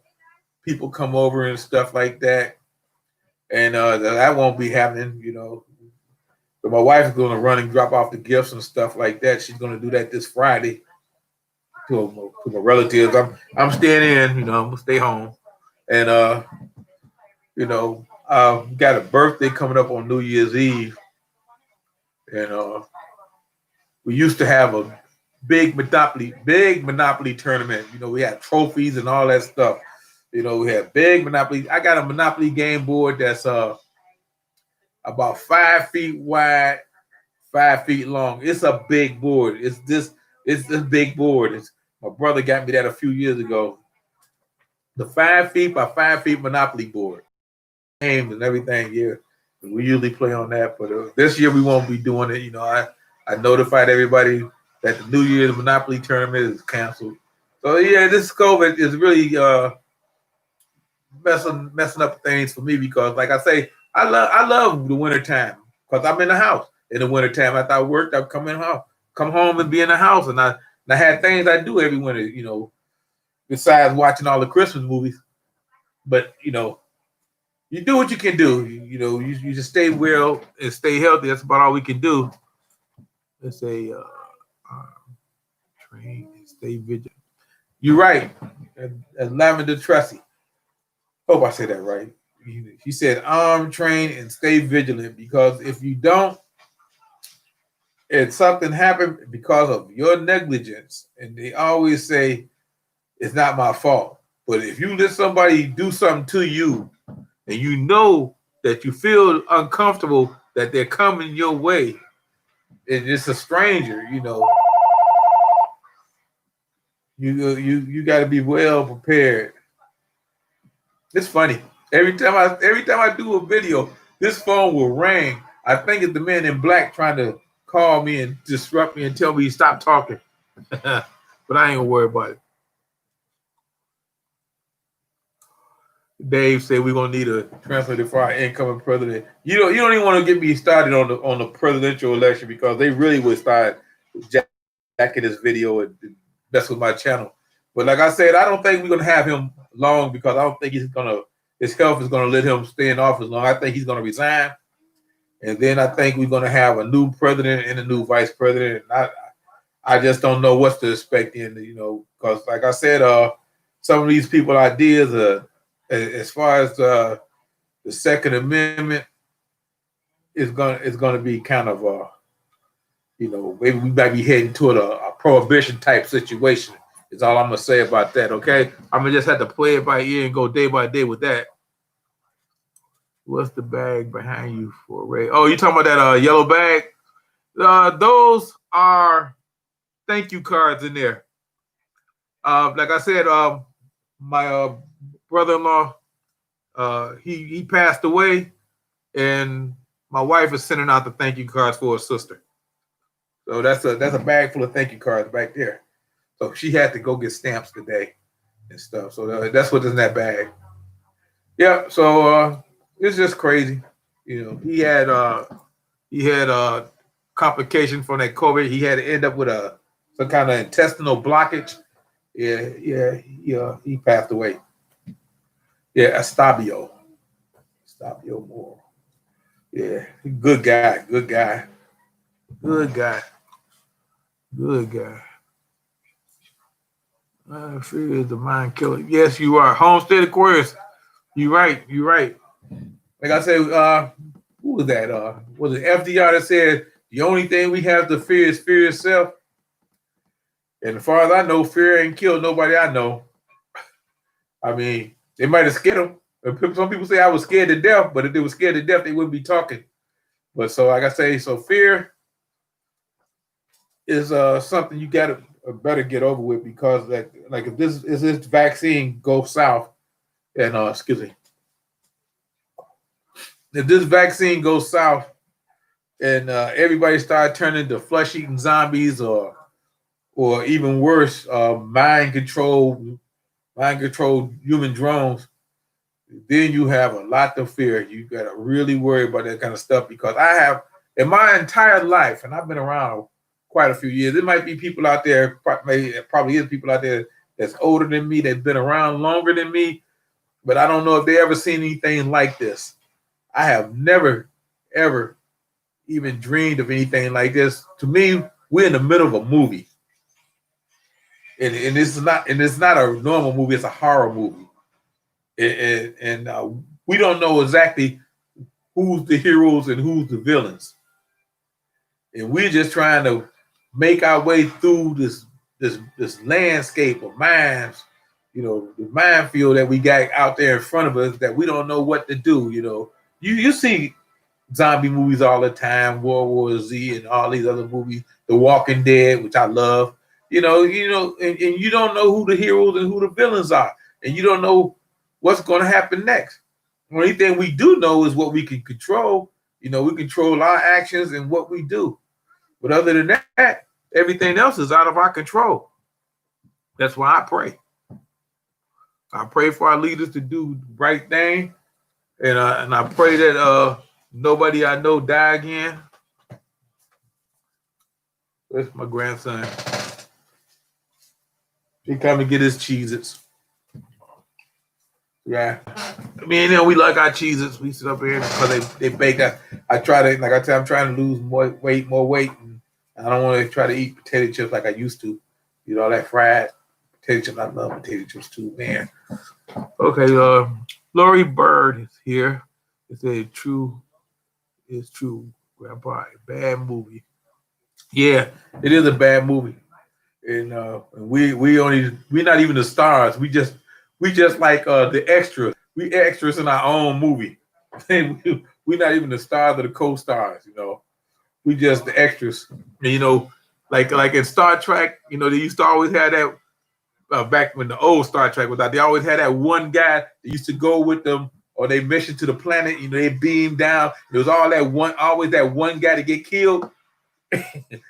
people come over and stuff like that, and that won't be happening. You know, but my wife is going to run and drop off the gifts and stuff like that. She's going to do that this Friday to my relatives. I'm staying in. You know, I'm gonna stay home, and got a birthday coming up on New Year's Eve, and we used to have a big Monopoly tournament. You know, we had trophies and all that stuff. You know, we had big Monopoly. I got a Monopoly game board that's about 5 feet wide, 5 feet long. It's a big board. It's this big board. My brother got me that a few years ago. The 5 feet by 5 feet Monopoly board. Games and everything, yeah. We usually play on that, but this year we won't be doing it. You know, I notified everybody that the New Year's Monopoly tournament is canceled. So yeah, this COVID is really messing up things for me because, like I say, I love the winter time because I'm in the house in the winter time. After I worked, I'd come home and be in the house, and I had things I do every winter. You know, besides watching all the Christmas movies, but you know. You do what you can do. You know, you just stay well and stay healthy. That's about all we can do. Let's say train and stay vigilant. You're right. Lavender Tressie. Hope I said that right. She said train and stay vigilant because if you don't, and something happened because of your negligence, and they always say it's not my fault. But if you let somebody do something to you, and you know that you feel uncomfortable that they're coming your way, and it's a stranger, you know, you got to be well prepared. It's funny. Every time I do a video, this phone will ring. I think it's the man in black trying to call me and disrupt me and tell me to stop talking. But I ain't gonna worry about it. Dave said we're gonna need a translator for our incoming president. You don't even want to get me started on the presidential election because they really would start jacking this video and mess with my channel. But like I said, I don't think we're gonna have him long because I don't think his health is gonna let him stay in office long. I think he's gonna resign, and then I think we're gonna have a new president and a new vice president. And I just don't know what's to expect because like I said, some of these people ideas are. As far as the Second Amendment is gonna be kind of maybe we might be heading toward a prohibition type situation. Is all I'm gonna say about that. Okay, I'm gonna just have to play it by ear and go day by day with that. What's the bag behind you for, Ray? Oh, you talking about that yellow bag? Those are thank you cards in there. Like I said, my brother-in-law, he passed away, and my wife is sending out the thank you cards for her sister. So that's a bag full of thank you cards back there. So she had to go get stamps today and stuff. So that's what's in that bag. Yeah. So it's just crazy. You know, he had complication from that COVID. He had to end up with some kind of intestinal blockage. He passed away. Yeah, Estabio Moore. Yeah, good guy. Fear is the mind killer. Yes, you are. Homestead Aquarius. You're right. Like I said, who was that? Was it FDR that said the only thing we have to fear is fear itself? And as far as I know, fear ain't killed nobody I know. I mean, they might have scared them. Some people say I was scared to death, but if they were scared to death, they wouldn't be talking. But so, like I say, so fear is something you gotta better get over with, because like if this vaccine goes south, and excuse me, if this vaccine goes south and everybody started turning to flesh-eating zombies, or even worse, mind-controlled human drones, then you have a lot to fear. You got to really worry about that kind of stuff, because I have, in my entire life, and I've been around quite a few years, there might be people out there, probably is people out there that's older than me, that's been around longer than me, but I don't know if they ever seen anything like this. I have never, ever even dreamed of anything like this. To me, we're in the middle of a movie. And it's not a normal movie, it's a horror movie. And we don't know exactly who's the heroes and who's the villains. And we're just trying to make our way through this landscape of mines, the minefield that we got out there in front of us, that we don't know what to do. You see zombie movies all the time, World War Z and all these other movies, The Walking Dead, which I love. And you don't know who the heroes and who the villains are, and you don't know what's going to happen next. The only thing we do know is what we can control. We control our actions and what we do. But other than that, everything else is out of our control. That's why I pray. I pray for our leaders to do the right thing, and I pray that nobody I know die again. That's my grandson. He come and get his Cheez-Its. Yeah. We like our Cheez-Its. We sit up here because they bake that. I try to, like I said, I'm trying to lose more weight. And I don't want to try to eat potato chips like I used to. All that fried potato chips. I love potato chips too, man. Okay, Lori Bird is here. It's true, Grandpa. Bad movie. Yeah, it is a bad movie. And we're not even the stars. We just like the extras. We extras in our own movie. We're not even the stars or the co-stars. We just the extras. And, like in Star Trek, they used to always have that back when the old Star Trek was out. They always had that one guy that used to go with them, or they mission to the planet. They beam down. There was always that one guy to get killed.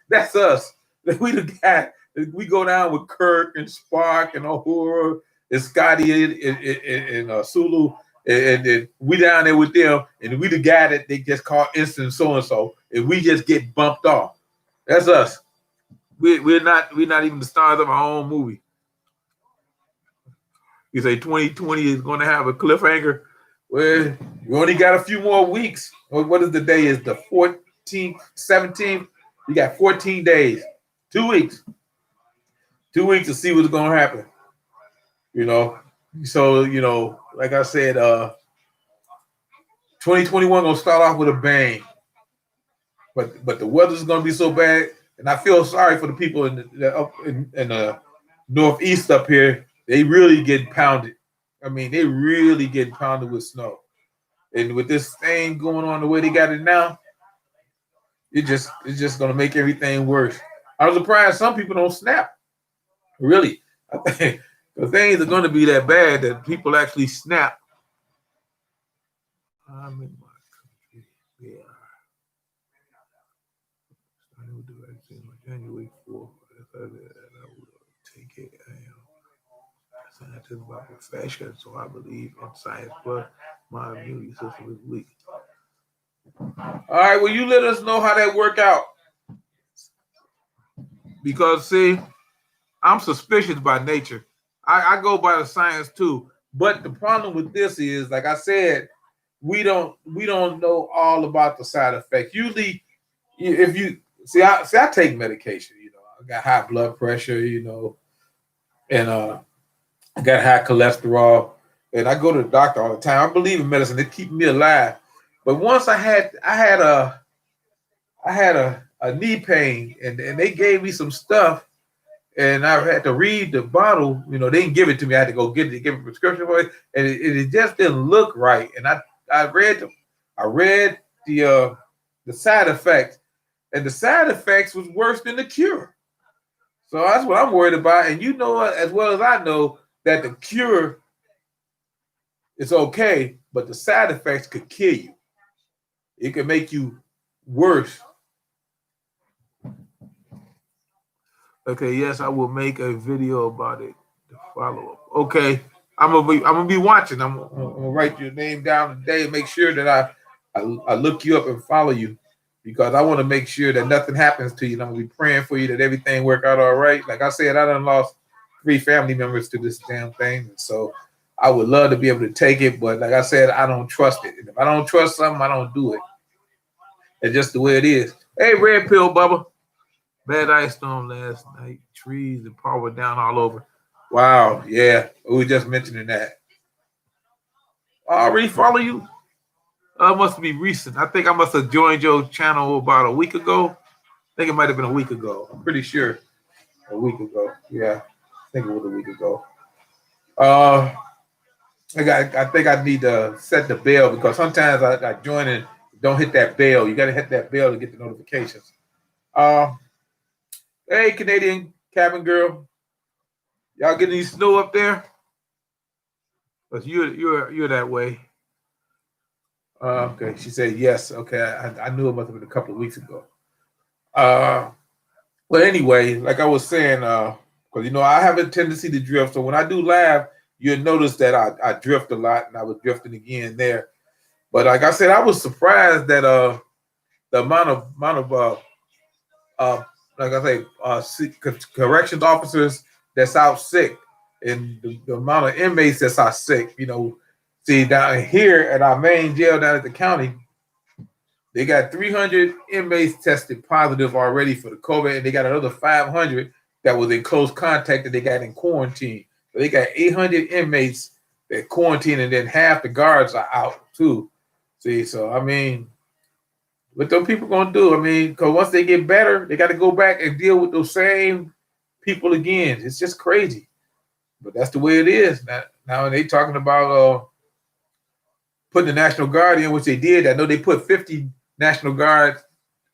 That's us. We the guy. We go down with Kirk and Spock and Uhura and Scotty and Sulu, and we down there with them, and we the guy that they just call instant so and so, and we just get bumped off. That's us. We're not even the stars of our own movie. You say 2020 is going to have a cliffhanger. Well, we only got a few more weeks. What is the day? Is the 14th, 17th? We got 14 days, 2 weeks. 2 weeks to see what's going to happen. So, like I said, 2021 going to start off with a bang. But the weather's going to be so bad, and I feel sorry for the people in the northeast up here. They really get pounded. They really get pounded with snow. And with this thing going on the way they got it now, it's just going to make everything worse. I was surprised some people don't snap. Really, I think the things are going to be that bad that people actually snap. I'm in my country. Yeah. I will do everything on January 4th. I will take it. Scientists by profession, so I believe in science, but my immune system is weak. All right, well, you let us know how that worked out. Because, see, I'm suspicious by nature. I go by the science too. But the problem with this is, like I said, we don't know all about the side effects. Usually, if you see, I take medication. I got high blood pressure. And I got high cholesterol, and I go to the doctor all the time. I believe in medicine; it keeps me alive. But once I had a knee pain, and they gave me some stuff. and I had to read the bottle. You know, they didn't give it to me. I had to go get it, give a prescription for it, and it just didn't look right. And I read the side effects, and the side effects was worse than the cure. So that's what I'm worried about. And you know as well as I know that the cure is okay, but the side effects could kill you. It could make you worse. Okay, yes, I will make a video about it to follow up. Okay, I'm gonna be watching. I'm gonna write your name down today and make sure that I look you up and follow you, because I want to make sure that nothing happens to you. And I'm gonna be praying for you that everything work out all right. Like I said, I done lost 3 family members to this damn thing, so I would love to be able to take it, but like I said, I don't trust it. And if I don't trust something, I don't do it. It's just the way it is. Hey, Red Pill Bubba. Bad ice storm last night. Trees and power down all over. Wow, yeah. We were just mentioning that. I already follow you? Must be recent. I think I must have joined your channel about a week ago. I think it might have been a week ago. I'm pretty sure a week ago. Yeah, I think it was a week ago. I think I need to set the bell, because sometimes I join and don't hit that bell. You got to hit that bell to get the notifications. Hey, Canadian cabin girl, y'all getting any snow up there? Cause you're that way. Okay, she said yes. Okay, I knew it must have been a couple of weeks ago. But anyway, like I was saying, because you know I have a tendency to drift. So when I do live, you'll notice that I drift a lot, and I was drifting again there. But like I said, I was surprised that the amount of like I say, corrections officers that's out sick, and the amount of inmates that's out sick. You know, see down here at our main jail down at the county, they got 300 inmates tested positive already for the COVID, and they got another 500 that was in close contact that they got in quarantine. So they got 800 inmates that quarantine, and then half the guards are out too. See, so I mean, what those people gonna do? I mean, because once they get better, they got to go back and deal with those same people again. It's just crazy, but that's the way it is. Now they talking about putting the National Guard in, which they did. I know they put 50 National Guards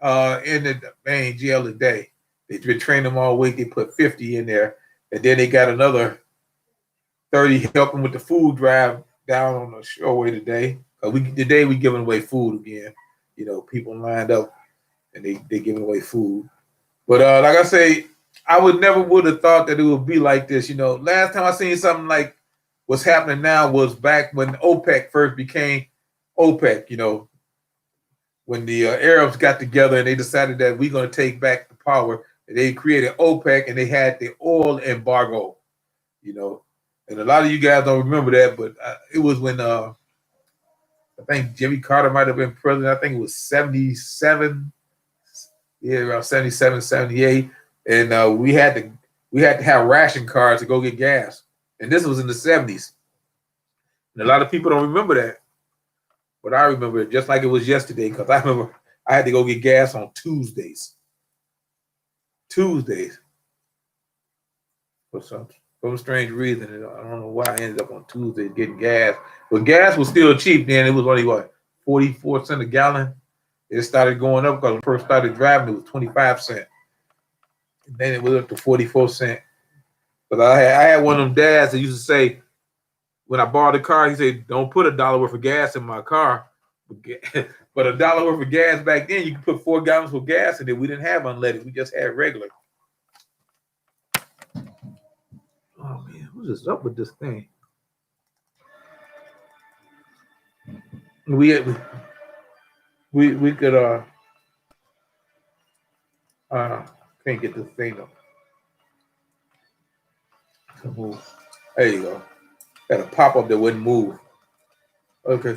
in the main jail a day. They've been training them all week. They put 50 in there, and then they got another 30 helping with the food drive down on the shoreway today. Today we giving away food again. You know, people lined up and they giving away food. But like I say, I would have thought that it would be like this. You know, last time I seen something like what's happening now was back when OPEC first became OPEC. You know, when the Arabs got together and they decided that we're going to take back the power. They created OPEC, and they had the oil embargo. You know, and a lot of you guys don't remember that, but it was when I think Jimmy Carter might have been president. I think it was 77, around 77, 78. And we had to have ration cards to go get gas. And this was in the 70s. And a lot of people don't remember that. But I remember it just like it was yesterday, because I remember I had to go get gas on Tuesdays. For some strange reason. I don't know why I ended up on Tuesdays getting gas. But gas was still cheap then. It was only, 44 cents a gallon? It started going up because when I first started driving, it was 25 cents. And then it was up to 44 cents. But I had one of them dads that used to say, when I borrowed the car, he said, don't put $1 worth of gas in my car. But $1 worth of gas back then, you could put 4 gallons of gas in it. We didn't have unleaded. We just had regular. Oh, man, what is up with this thing? We could can't get this thing up. There you go. Got a pop up that wouldn't move. Okay.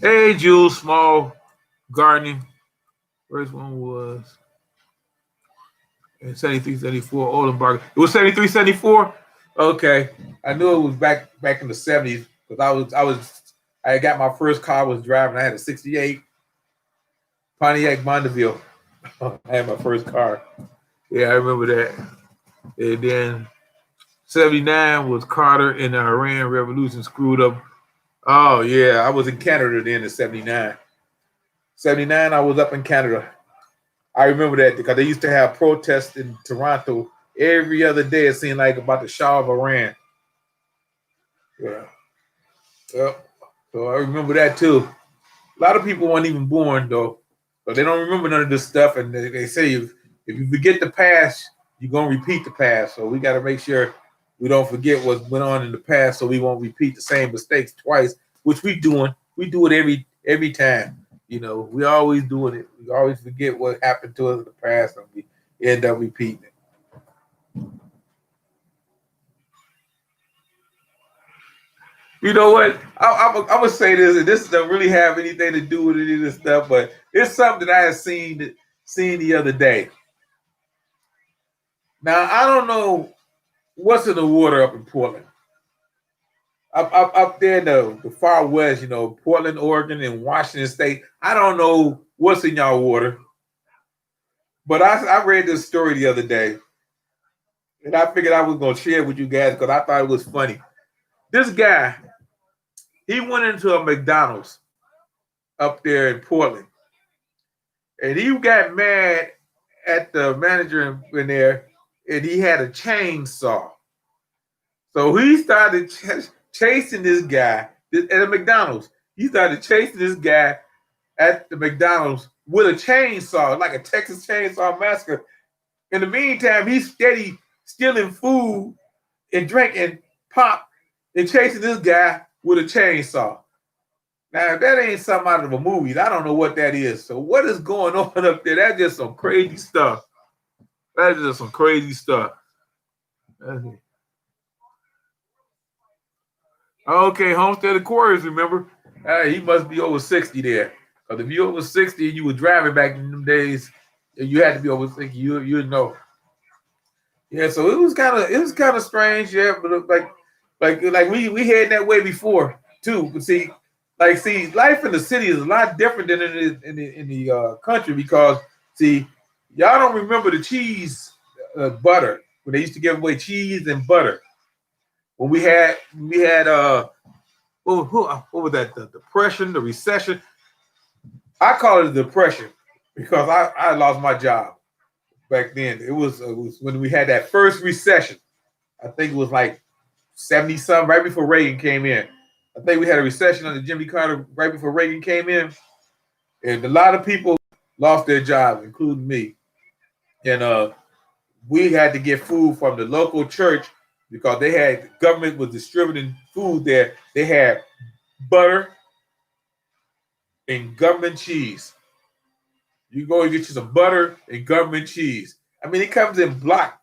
Hey, Jules, small gardening. First one was 73, 74, Oldenburg. It was 73, 74? Okay. I knew it was back in the 70s, because I got my first car I was driving. I had a 68 Pontiac Bonneville. I had my first car. Yeah, I remember that. And then 79 was Carter and the Iran Revolution screwed up. Oh, yeah. I was in Canada then in 79. 79, I was up in Canada. I remember that because they used to have protests in Toronto every other day. It seemed like about the Shah of Iran. Yeah. Yep. So I remember that too. A lot of people weren't even born though, but they don't remember none of this stuff. And they say if you forget the past, you're gonna repeat the past. So we got to make sure we don't forget what went on in the past, so we won't repeat the same mistakes twice. Which we doing. We do it every time. You know, we always doing it. We always forget what happened to us in the past, and we end up repeating it. You know what? I would say this, and this doesn't really have anything to do with any of this stuff, but it's something that I had seen the other day. Now I don't know what's in the water up in Portland, up there in the far west. You know, Portland, Oregon, and Washington State. I don't know what's in y'all water, but I read this story the other day, and I figured I was gonna share it with you guys because I thought it was funny. This guy, he went into a McDonald's up there in Portland, and he got mad at the manager in there, and he had a chainsaw. So he started chasing this guy at a McDonald's. He started chasing this guy at the McDonald's with a chainsaw, like a Texas Chainsaw Massacre. In the meantime, he's steady stealing food and drinking pop and chasing this guy with a chainsaw. Now, if that ain't something out of a movie, I don't know what that is. So what is going on up there? That's just some crazy stuff. That's just some crazy stuff. Okay, Homestead Aquarius, remember? He must be over 60 there. Because if you're over 60 and you were driving back in them days, you had to be over 60, you'd know. Yeah, so it was kind of strange, yeah, but like we had that way before too. But see, life in the city is a lot different than it is in the country because see, y'all don't remember the cheese butter when they used to give away cheese and butter. When we had what was that? The depression, the recession. I call it a depression because I lost my job back then. It was when we had that first recession. I think it was like 70 something right before Reagan came in. I think we had a recession under Jimmy Carter right before Reagan came in, and a lot of people lost their jobs, including me. And we had to get food from the local church because the government was distributing food there. They had butter and government cheese. You go and get you some butter and government cheese. I mean, it comes in blocks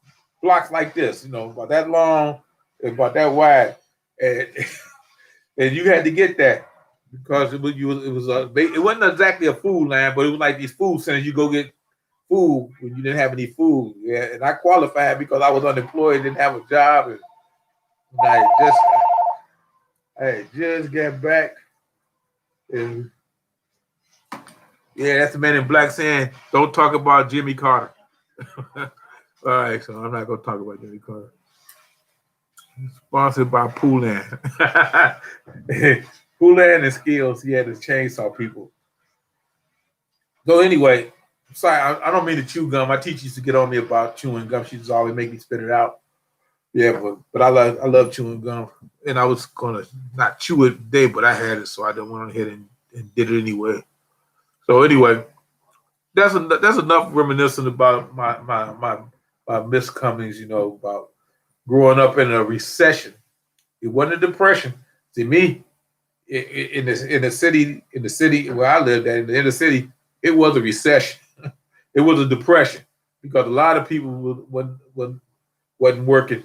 like this, about that long, about that wide, and and you had to get that because it wasn't exactly a food line, but it was like these food centers. You go get food when you didn't have any food. Yeah, and I qualified because I was unemployed, didn't have a job, and I just got back. And yeah, that's the man in black saying, "Don't talk about Jimmy Carter." All right, so I'm not gonna talk about Jimmy Carter. Sponsored by Poulan. Poulan and Skills. He had to chainsaw people. So anyway, sorry, I don't mean to chew gum. My teacher used to get on me about chewing gum. She just always make me spit it out. Yeah, but I love chewing gum, and I was gonna not chew it today, but I had it, so I didn't went ahead and did it anyway. So anyway, that's enough reminiscing about my miscomings, about growing up in a recession. It wasn't a depression. See, me in the city where I lived at, in the inner city, it was a recession. It was a depression because a lot of people wasn't working.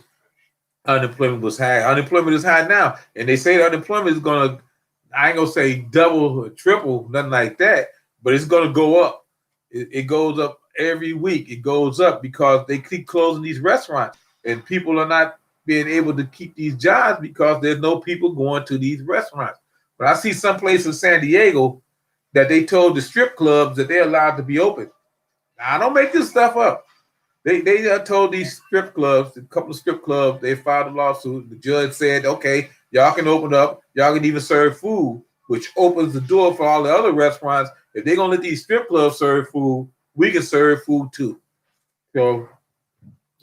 Unemployment was high. Unemployment is high now, and they say the unemployment is gonna. I ain't gonna say double or triple, nothing like that, but it's gonna go up. It goes up every week. It goes up because they keep closing these restaurants, and people are not being able to keep these jobs because there's no people going to these restaurants. But I see some place in San Diego that they told the strip clubs that they're allowed to be open. Now, I don't make this stuff up. They told these strip clubs, a couple of strip clubs, they filed a lawsuit. The judge said, okay, y'all can open up, y'all can even serve food, which opens the door for all the other restaurants. If they're gonna let these strip clubs serve food, we can serve food too. So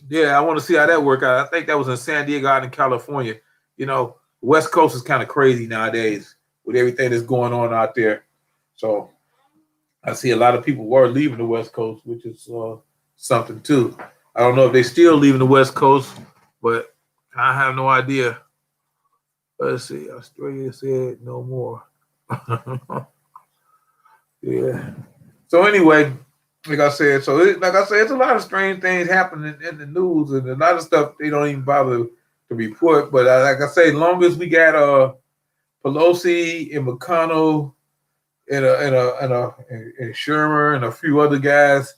yeah, I want to see how that work out. I think that was in San Diego out in California. You know, West Coast is kind of crazy nowadays with everything that's going on out there. So I see a lot of people were leaving the West Coast, which is something too. I don't know if they still leaving the West Coast, but I have no idea. Let's see. Australia said no more. Yeah. So anyway, like I said, it's a lot of strange things happening in the news, and a lot of stuff they don't even bother to report. But like I say, as long as we got Pelosi and McConnell and Shermer and a few other guys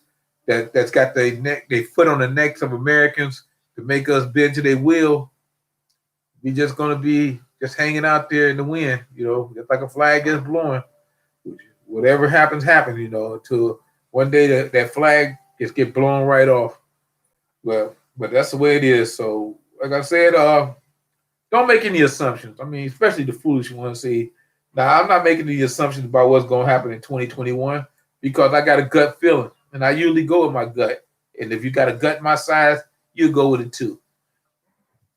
that's got their foot on the necks of Americans to make us bend to their will, we just gonna be just hanging out there in the wind, just like a flag gets blowing. Whatever happens, until one day that flag just get blown right off. Well, but that's the way it is. So, like I said, don't make any assumptions. I mean, especially the foolish ones. See, now I'm not making any assumptions about what's going to happen in 2021 because I got a gut feeling, and I usually go with my gut. And if you got a gut my size, you go with it too.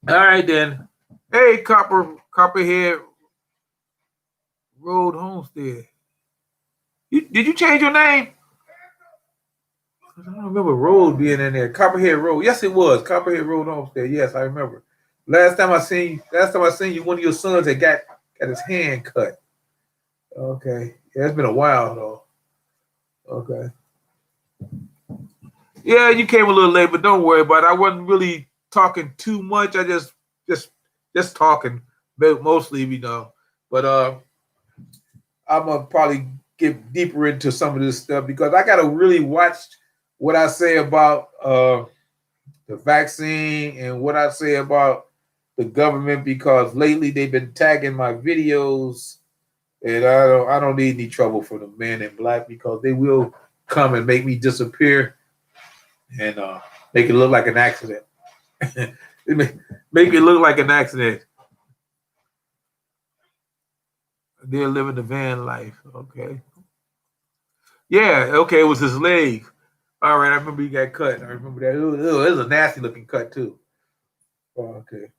All right, then. Hey, Copperhead Road Homestead. Did you change your name? I don't remember Road being in there. Copperhead Road. Yes, it was. Copperhead Road Homestead. Yes, I remember. Last time I seen you, one of your sons had got his hand cut. Okay. Yeah, it's been a while though. Okay. Yeah, you came a little late, but don't worry about it. I wasn't really talking too much. I just talking mostly, But I'm gonna probably get deeper into some of this stuff because I gotta really watch what I say about the vaccine and what I say about the government because lately they've been tagging my videos, and I don't need any trouble from the men in black because they will come and make me disappear and make it look like an accident. Make it look like an accident. They're living the van life. Okay. Yeah. Okay. It was his leg. All right. I remember he got cut. I remember that. It was a nasty looking cut too. Oh, okay.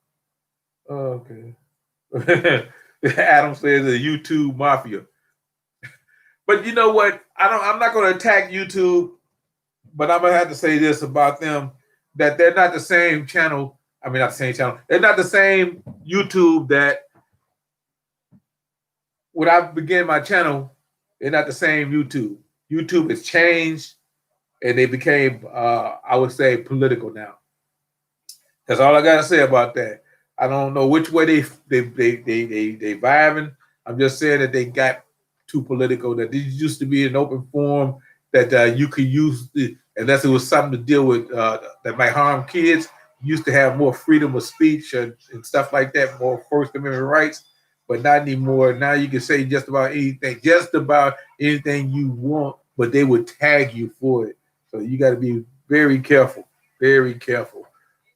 Okay. Adam says the YouTube mafia. But you know what? I'm not going to attack YouTube, but I'm gonna have to say this about them: that they're not the same channel. I mean, not the same channel. They're not the same YouTube that when I began my channel, they're not the same YouTube. YouTube has changed, and they became, I would say, political now. That's all I gotta say about that. I don't know which way they vibing. I'm just saying that they got too political. That this used to be an open forum that you could use, unless it was something to deal with that might harm kids. You used to have more freedom of speech and stuff like that, more First Amendment rights, but not anymore. Now you can say just about anything you want, but they would tag you for it. So you got to be very careful, very careful.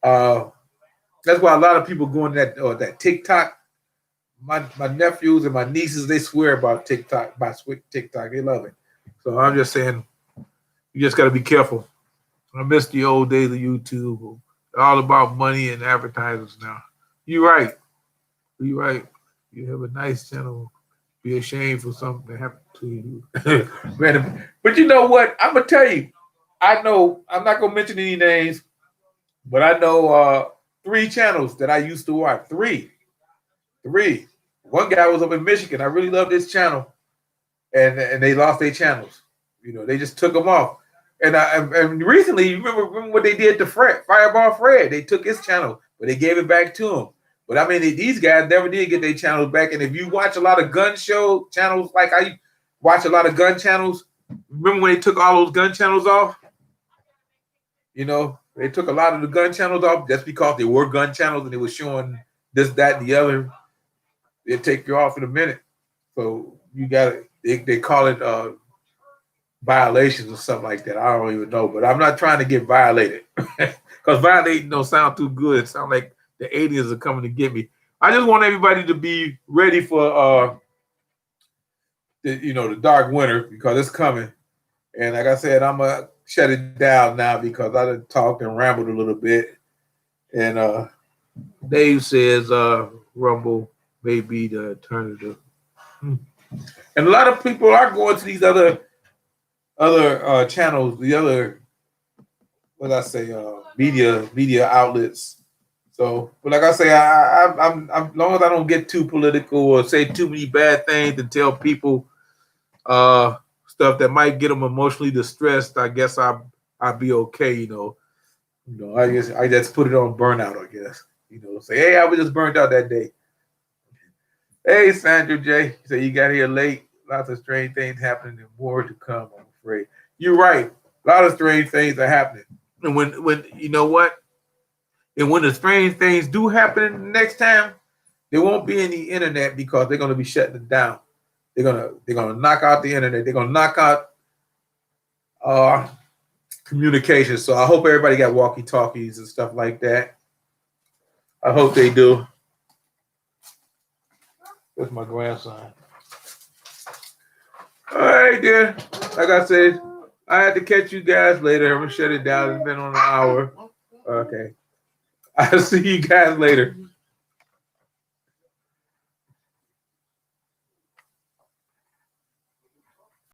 That's why a lot of people go on that TikTok. My nephews and my nieces, they swear about TikTok. They love it. So I'm just saying, you just got to be careful. I miss the old days of YouTube. All about money and advertisers now. You're right. You're right. You have a nice channel. Be ashamed for something to happen to you. Man, but you know what? I'm gonna tell you. I know I'm not gonna mention any names, but I know 3 channels that I used to watch. Three. One guy was up in Michigan. I really loved this channel, and they lost their channels. They just took them off. And recently, you remember what they did to Fireball Fred? They took his channel, but they gave it back to him. But I mean, these guys never did get their channels back. And if you watch a lot of gun show channels, like I watch a lot of gun channels, remember when they took all those gun channels off? They took a lot of the gun channels off just because they were gun channels and they were showing this, that, and the other. They'll take you off in a minute. So you got it. They call it violations or something like that. I don't even know, but I'm not trying to get violated because violating don't sound too good. It sounds like the aliens are coming to get me. I just want everybody to be ready for the dark winter because it's coming. And like I said, I'm gonna shut it down now because I done talked and rambled a little bit. And Dave says Rumble may be the alternative. And a lot of people are going to these other channels, the other media outlets. So, but like I say, I'm as long as I don't get too political or say too many bad things and tell people stuff that might get them emotionally distressed, I guess I'll be okay. I guess I just put it on burnout. I guess say, hey, I was just burnt out that day. Hey, Sandra J. So you got here late. Lots of strange things happening and more to come, I'm afraid. You're right. A lot of strange things are happening. And when you know what? And when the strange things do happen next time, there won't be any internet because they're gonna be shutting it down. They're gonna knock out the internet. They're gonna knock out communication. So I hope everybody got walkie-talkies and stuff like that. I hope they do. That's my grandson. All right, then. Like I said, I had to catch you guys later. I'm gonna shut it down. It's been on an hour. Okay. I'll see you guys later.